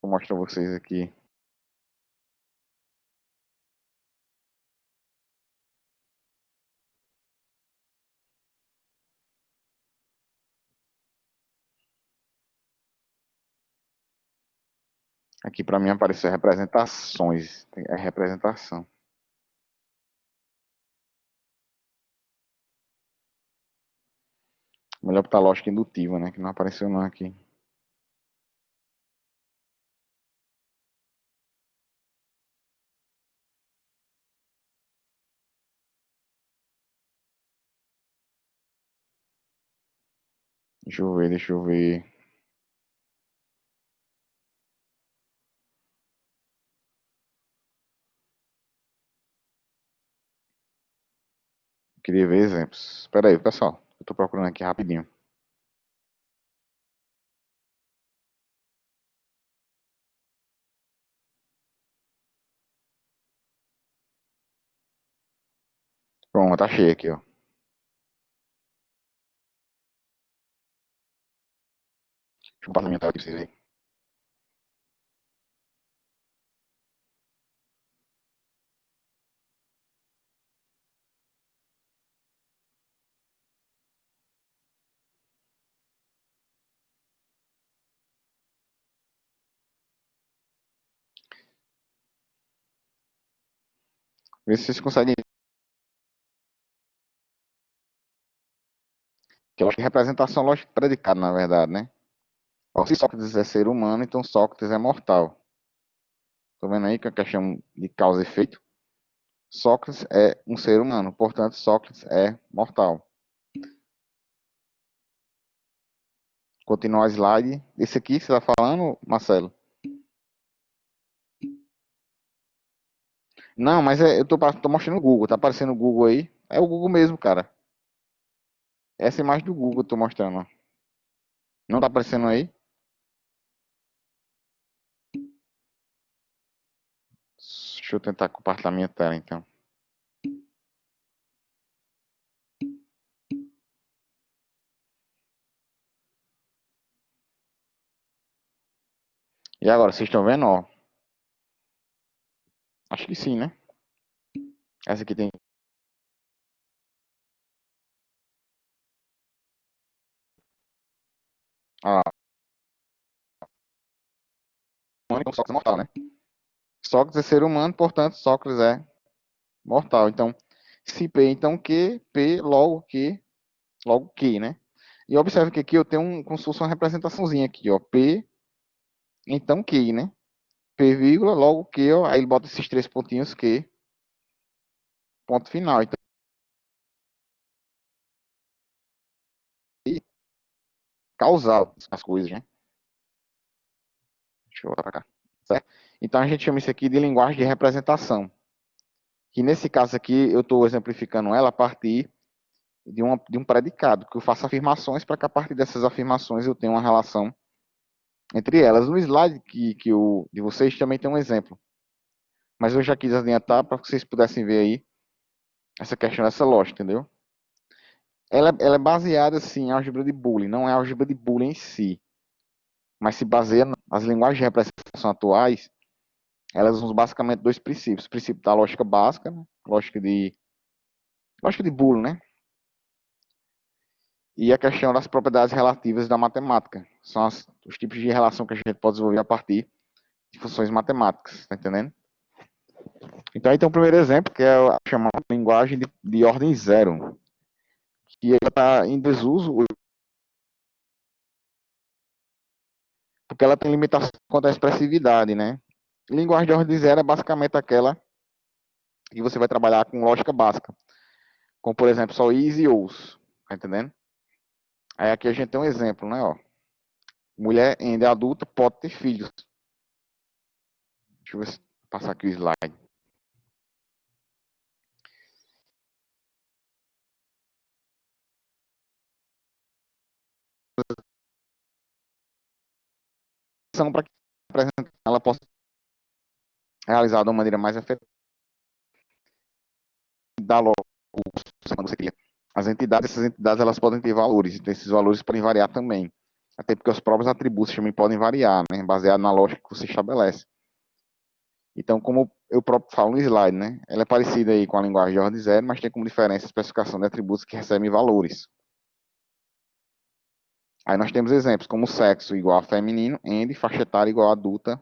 Vou mostrar a vocês aqui. Aqui para mim apareceu representações. É representação. Melhor botar lógica indutiva, né? Que não apareceu não aqui. Deixa eu ver, deixa eu ver. Queria ver exemplos. Espera aí, pessoal. Eu tô procurando aqui rapidinho. Pronto, achei aqui, ó. Deixa eu passar minha tela aqui pra vocês verem. Ver se vocês conseguem. Que eu acho que representação lógica de predicado, na verdade, né? Ó, se Sócrates é ser humano, então Sócrates é mortal. Tô vendo aí que é a questão de causa e efeito. Sócrates é um ser humano, portanto, Sócrates é mortal. Continuar o slide. Esse aqui que você está falando, Marcelo? Não, mas eu tô mostrando o Google. Tá aparecendo o Google aí. É o Google mesmo, cara. Essa imagem do Google eu tô mostrando. Ó. Não tá aparecendo aí? Deixa eu tentar compartilhar minha tela, então. E agora, vocês estão vendo, ó? Acho que sim, né? Essa aqui tem... Ah, então Sócrates é mortal, né? Sócrates é ser humano, portanto, Sócrates é mortal. Então, se P, então Q, P, logo Q, né? E observe que aqui eu tenho como se fosse uma representaçãozinha aqui, ó. P, então Q, né? P, vírgula, logo Q, ó. Aí ele bota esses três pontinhos Q, ponto final. Então, causal as coisas, né? Deixa eu voltar pra cá. Certo? Então, a gente chama isso aqui de linguagem de representação. Que nesse caso aqui, eu estou exemplificando ela a partir de um predicado, que eu faço afirmações para que a partir dessas afirmações eu tenha uma relação entre elas. No slide de vocês também tem um exemplo. Mas eu já quis adiantar para que vocês pudessem ver aí essa questão dessa lógica, entendeu? Ela é baseada, sim, em álgebra de Boolean. Não é álgebra de Boolean em si, mas se baseia nas linguagens de representação atuais. Elas usam basicamente dois princípios. O princípio da lógica básica, né? Lógica de Boolean, né? E a questão das propriedades relativas da matemática. São os tipos de relação que a gente pode desenvolver a partir de funções matemáticas, tá entendendo? Então aí tem um primeiro exemplo, que é a chamada linguagem de ordem zero, que ela está em desuso porque ela tem limitação quanto à expressividade, né? Linguagem de ordem zero é basicamente aquela que você vai trabalhar com lógica básica, como por exemplo só is e ous, tá entendendo? Aí aqui a gente tem um exemplo, né? Ó. Mulher ainda adulta pode ter filhos. Deixa eu ver se passar aqui o slide. São para que ela possa ser realizada de uma maneira mais efetiva, dar logo você cria. Essas entidades, elas podem ter valores, então esses valores podem variar também. Até porque os próprios atributos também podem variar, né? Baseado na lógica que você estabelece. Então, como eu próprio falo no slide, né? Ela é parecida aí com a linguagem de ordem zero, mas tem como diferença a especificação de atributos que recebem valores. Aí nós temos exemplos como sexo igual a feminino, and, faixa etária igual a adulta,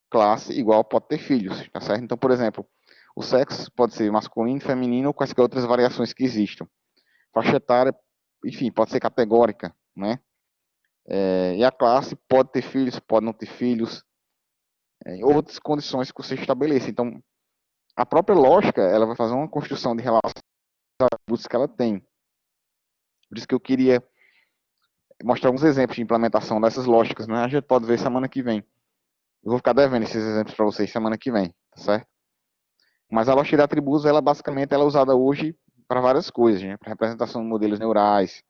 classe igual pode ter filhos, tá certo? Então, por exemplo, o sexo pode ser masculino, feminino ou quaisquer outras variações que existam. Faixa etária, enfim, pode ser categórica, né? E a classe pode ter filhos, pode não ter filhos, outras condições que você estabeleça. Então, a própria lógica, ela vai fazer uma construção de relação atributos que ela tem. Por isso que eu queria mostrar alguns exemplos de implementação dessas lógicas, né? A gente pode ver semana que vem. Eu vou ficar devendo esses exemplos para vocês semana que vem, tá certo? Mas a lógica de atributos, ela basicamente ela é usada hoje para várias coisas, né? Para representação de modelos neurais,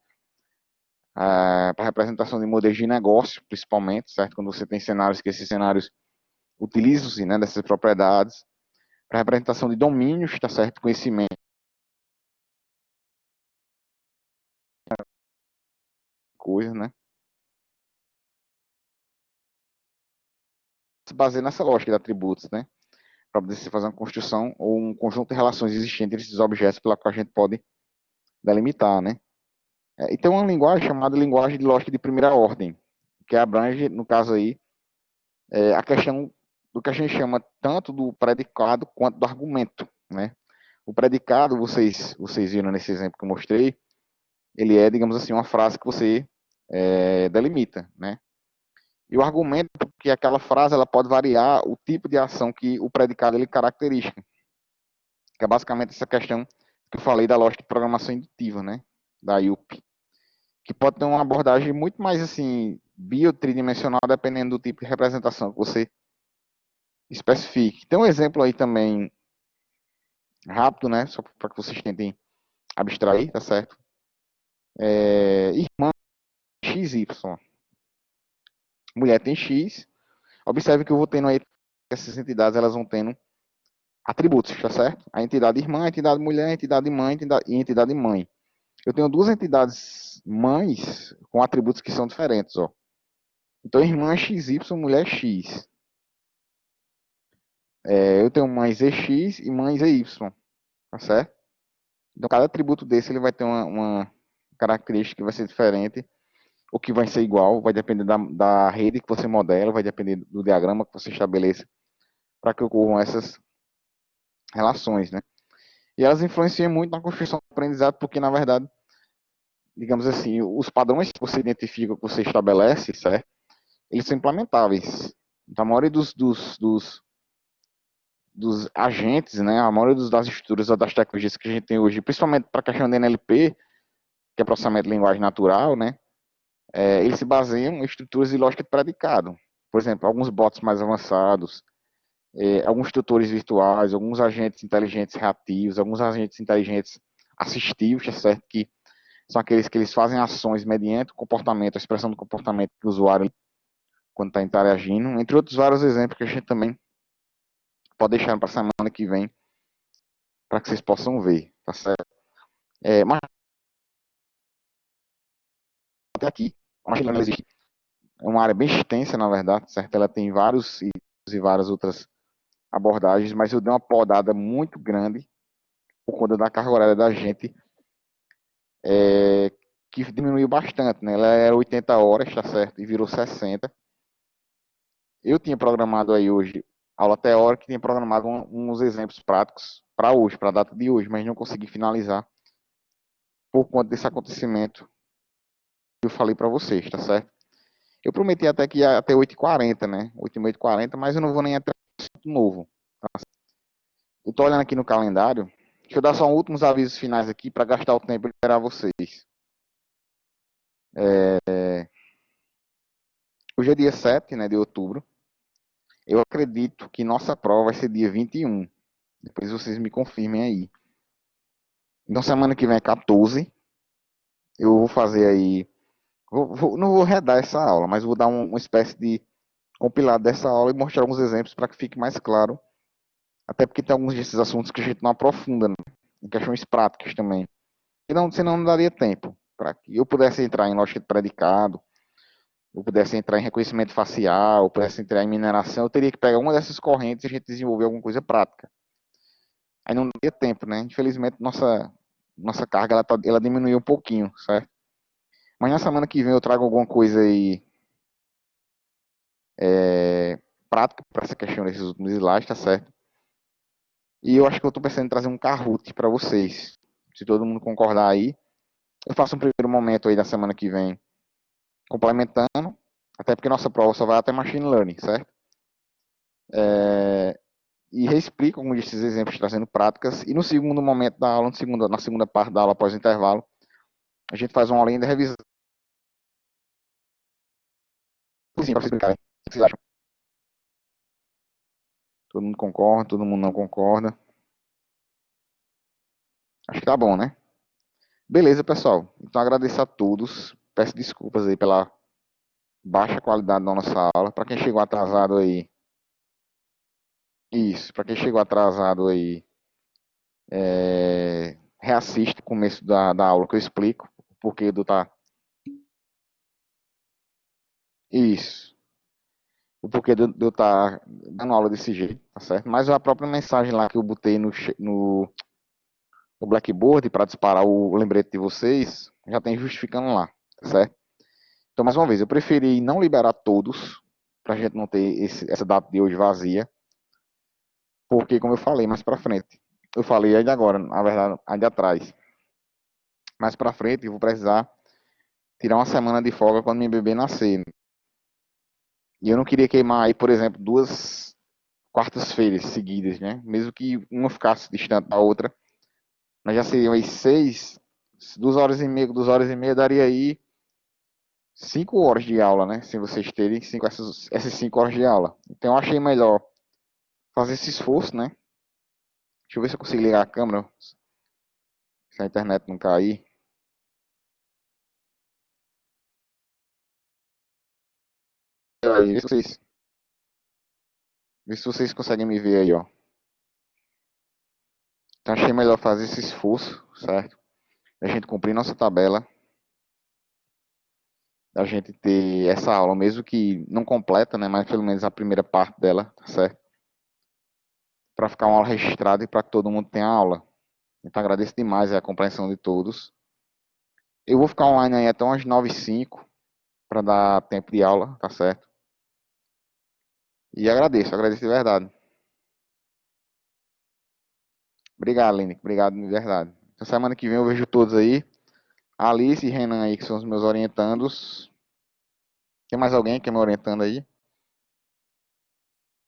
para representação de modelos de negócio, principalmente, certo? Quando você tem cenários que esses cenários utilizam-se, né, dessas propriedades, para representação de domínios, tá certo? Conhecimento, coisas, né? Se baseia nessa lógica de atributos, né? Para poder se fazer uma construção ou um conjunto de relações existentes entre esses objetos pela qual a gente pode delimitar, né? E tem uma linguagem chamada linguagem de lógica de primeira ordem, que abrange, no caso aí, a questão do que a gente chama tanto do predicado quanto do argumento, né? O predicado, vocês viram nesse exemplo que eu mostrei, ele é, digamos assim, uma frase que você delimita, né? E o argumento que aquela frase ela pode variar o tipo de ação que o predicado ele caracteriza, que é basicamente essa questão que eu falei da lógica de programação indutiva, né, da IUP, que pode ter uma abordagem muito mais assim biotridimensional dependendo do tipo de representação que você especifique. Tem um exemplo aí também rápido, né, só para que vocês tentem abstrair, tá certo? Irmã XY. Mulher tem X. Observe que eu vou tendo aí essas entidades, elas vão tendo atributos, tá certo? A entidade irmã, a entidade mulher, a entidade mãe e a entidade mãe. Eu tenho duas entidades mães com atributos que são diferentes, ó. Então, irmã XY, mulher X. Eu tenho mães EX e mães EY, tá certo? Então, cada atributo desse ele vai ter uma característica que vai ser diferente, ou que vai ser igual, vai depender da rede que você modela, vai depender do diagrama que você estabeleça para que ocorram essas relações, né? E elas influenciam muito na construção do aprendizado, porque, na verdade, digamos assim, os padrões que você identifica, que você estabelece, certo? Eles são implementáveis. Então, a maioria dos agentes, né? A maioria das estruturas ou das tecnologias que a gente tem hoje, principalmente para a questão da NLP, que é processamento de linguagem natural, né? Eles se baseiam em estruturas de lógica de predicado. Por exemplo, alguns bots mais avançados, alguns tutores virtuais, alguns agentes inteligentes reativos, alguns agentes inteligentes assistivos, é certo? Que são aqueles que eles fazem ações mediante o comportamento, a expressão do comportamento do usuário quando está interagindo, entre outros vários exemplos que a gente também pode deixar para a semana que vem, para que vocês possam ver, tá certo? Mas até aqui, a machine learning existe. É uma área bem extensa, na verdade, certo? Ela tem vários e várias outras abordagens, mas eu dei uma podada muito grande por conta da carga horária da gente, que diminuiu bastante, né? Ela era 80 horas, tá certo? E virou 60. Eu tinha programado aí hoje aula teórica, tinha programado uns exemplos práticos para hoje, para a data de hoje, mas não consegui finalizar por conta desse acontecimento que eu falei para vocês, tá certo? Eu prometi até que ia até 8h40, né? 8h40, mas eu não vou nem até novo. Tá? Eu tô olhando aqui no calendário. Deixa eu dar só últimos avisos finais aqui para gastar o tempo e liberar vocês. Hoje é dia 7, né, de outubro. Eu acredito que nossa prova vai ser dia 21. Depois vocês me confirmem aí. Então, semana que vem é 14. Eu vou fazer aí. Não vou redar essa aula, mas vou dar uma espécie de compilado dessa aula e mostrar alguns exemplos para que fique mais claro. Até porque tem alguns desses assuntos que a gente não aprofunda, né? Em questões práticas também. Senão não daria tempo. Para que eu pudesse entrar em lógica de predicado, eu pudesse entrar em reconhecimento facial, eu pudesse entrar em mineração, eu teria que pegar uma dessas correntes e a gente desenvolver alguma coisa prática. Aí não daria tempo, né? Infelizmente, nossa carga ela diminuiu um pouquinho, certo? Mas na semana que vem eu trago alguma coisa aí prática para essa questão desses últimos slides, tá certo? E eu acho que eu estou pensando em trazer um Kahoot para vocês. Se todo mundo concordar aí, eu faço um primeiro momento aí da semana que vem, complementando, até porque nossa prova só vai até Machine Learning, certo? E reexplico alguns desses exemplos trazendo práticas. E no segundo momento da aula, na segunda parte da aula após o intervalo, a gente faz uma aula ainda revisão. Sim, para vocês brincarem. O que vocês acham? Todo mundo concorda, todo mundo não concorda. Acho que tá bom, né? Beleza, pessoal. Então agradeço a todos. Peço desculpas aí pela baixa qualidade da nossa aula. Para quem chegou atrasado aí, isso, para quem chegou atrasado aí, reassiste o começo da aula que eu explico, o porquê do tá. Isso. O porquê de eu estar dando aula desse jeito, tá certo? Mas a própria mensagem lá que eu botei no Blackboard para disparar o lembrete de vocês, já tem justificando lá, tá certo? Então, mais uma vez, eu preferi não liberar todos, para a gente não ter essa data de hoje vazia, porque, como eu falei mais para frente, eu falei ainda agora, na verdade, ainda atrás, mais para frente, eu vou precisar tirar uma semana de folga quando minha bebê nascer. E eu não queria queimar aí, por exemplo, duas quartas-feiras seguidas, né? Mesmo que uma ficasse distante da outra, mas já seriam aí 2 horas e meia daria aí 5 horas de aula, né? Se vocês terem essas 5 horas de aula. Então eu achei melhor fazer esse esforço, né? Deixa eu ver se eu consigo ligar a câmera, se a internet não cair. Aí, vê se vocês conseguem me ver aí, ó. Então achei melhor fazer esse esforço, certo? A gente cumprir nossa tabela, a gente ter essa aula, mesmo que não completa, né? Mas pelo menos a primeira parte dela, tá certo? Para ficar uma aula registrada e para que todo mundo tenha aula. Então agradeço demais a compreensão de todos. Eu vou ficar online aí até umas 9h05 para dar tempo de aula, tá certo? E agradeço de verdade. Obrigado, Aline, obrigado de verdade. Então, semana que vem eu vejo todos aí. A Alice e Renan aí, que são os meus orientandos. Tem mais alguém que é me orientando aí?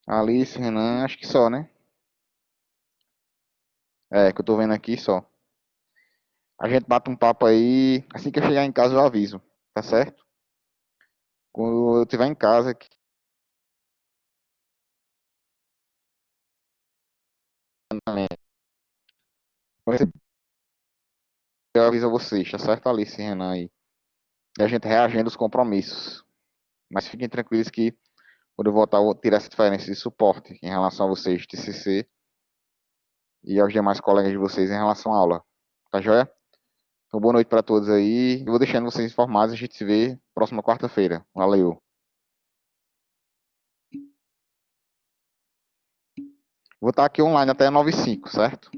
Alice, Renan, acho que só, né? É, que eu tô vendo aqui só. A gente bate um papo aí. Assim que eu chegar em casa eu aviso, tá certo? Quando eu estiver em casa, eu aviso a vocês, tá certo, Alice e Renan aí? E a gente reagenda os compromissos. Mas fiquem tranquilos que quando eu voltar eu vou tirar essa diferença de suporte em relação a vocês, TCC, e aos demais colegas de vocês em relação à aula. Tá joia? Então, boa noite para todos aí. Eu vou deixando vocês informados. A gente se vê próxima quarta-feira. Valeu. Vou estar aqui online até 9h05, certo?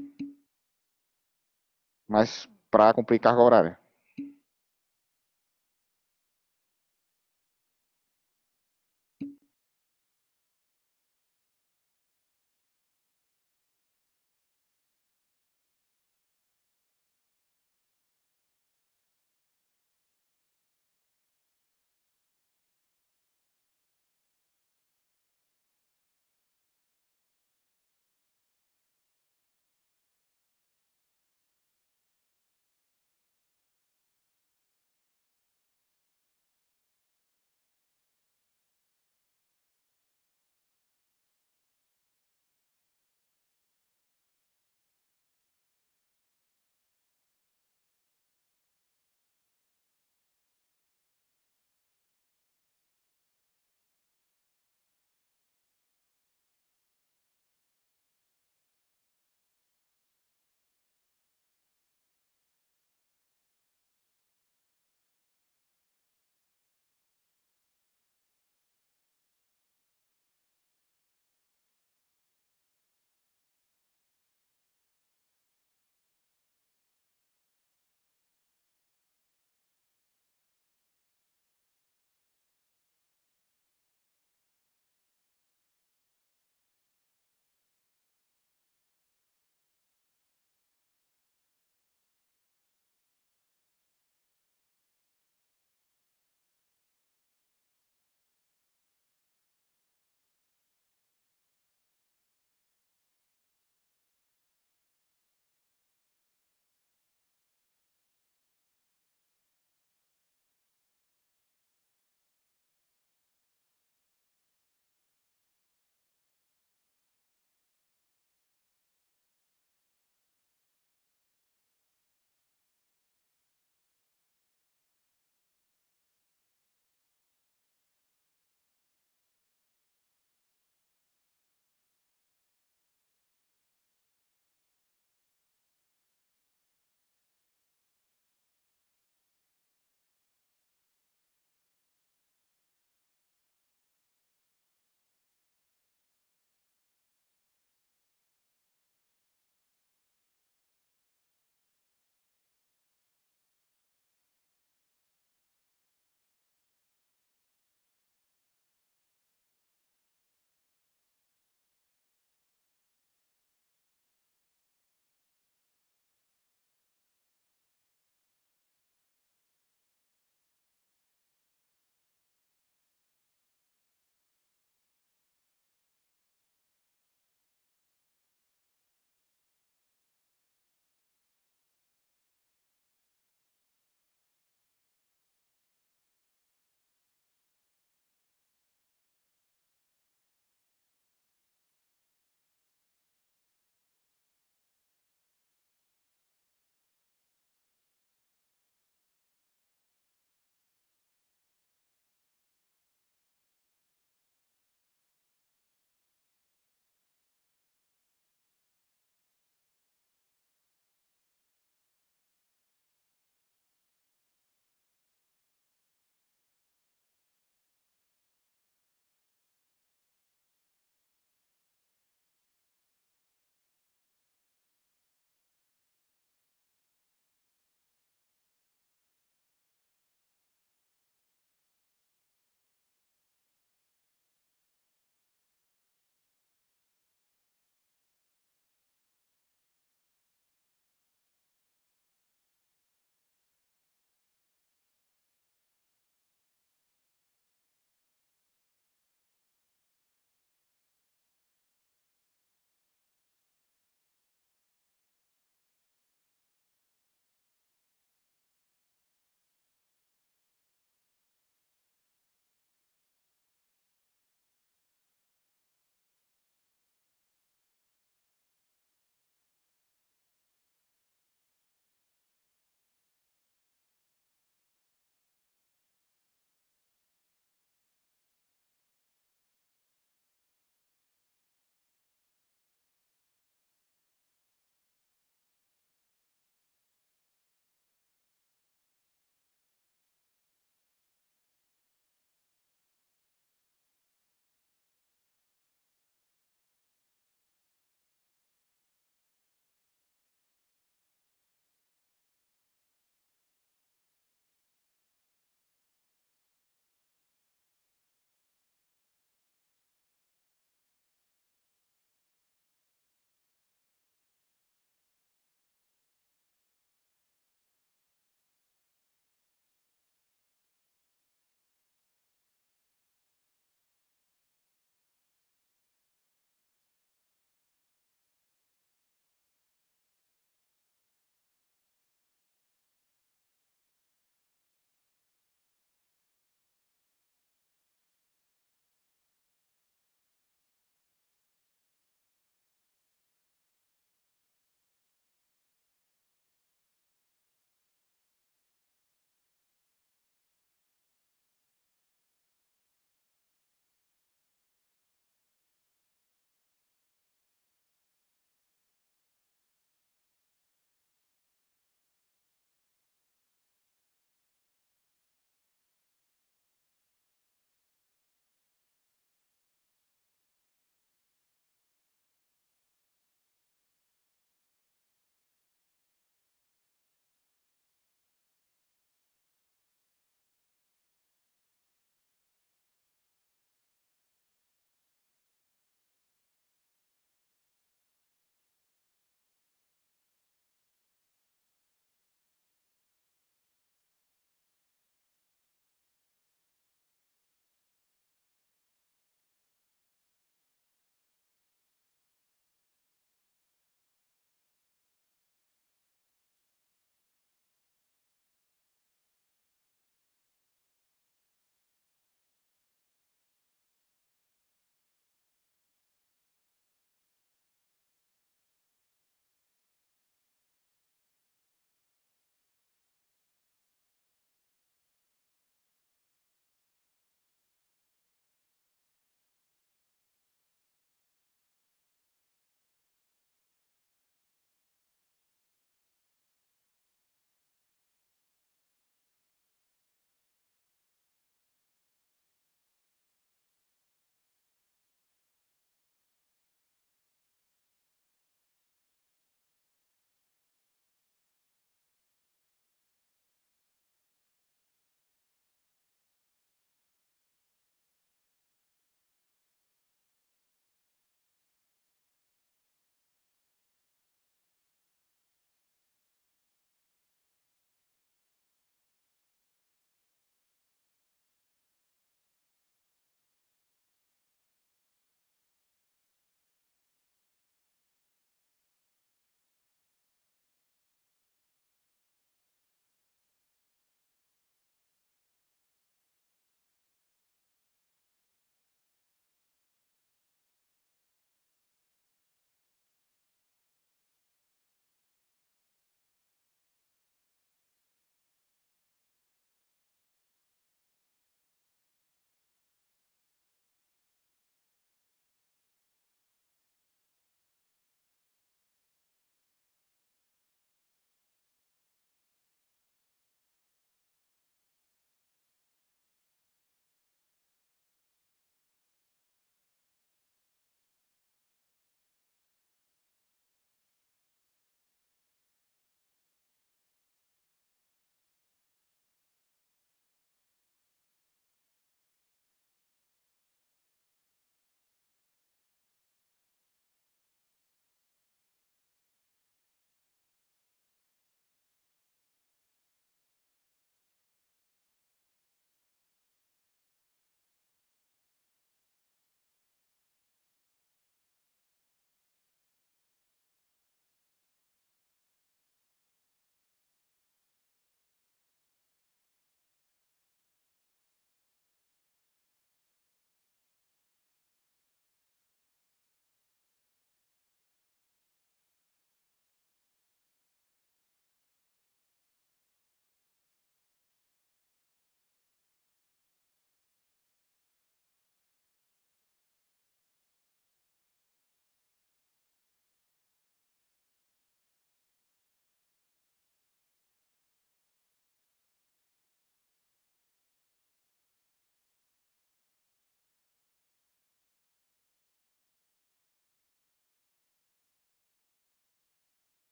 Mas para cumprir carga horária.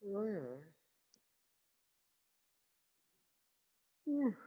Ai, ai. Hum.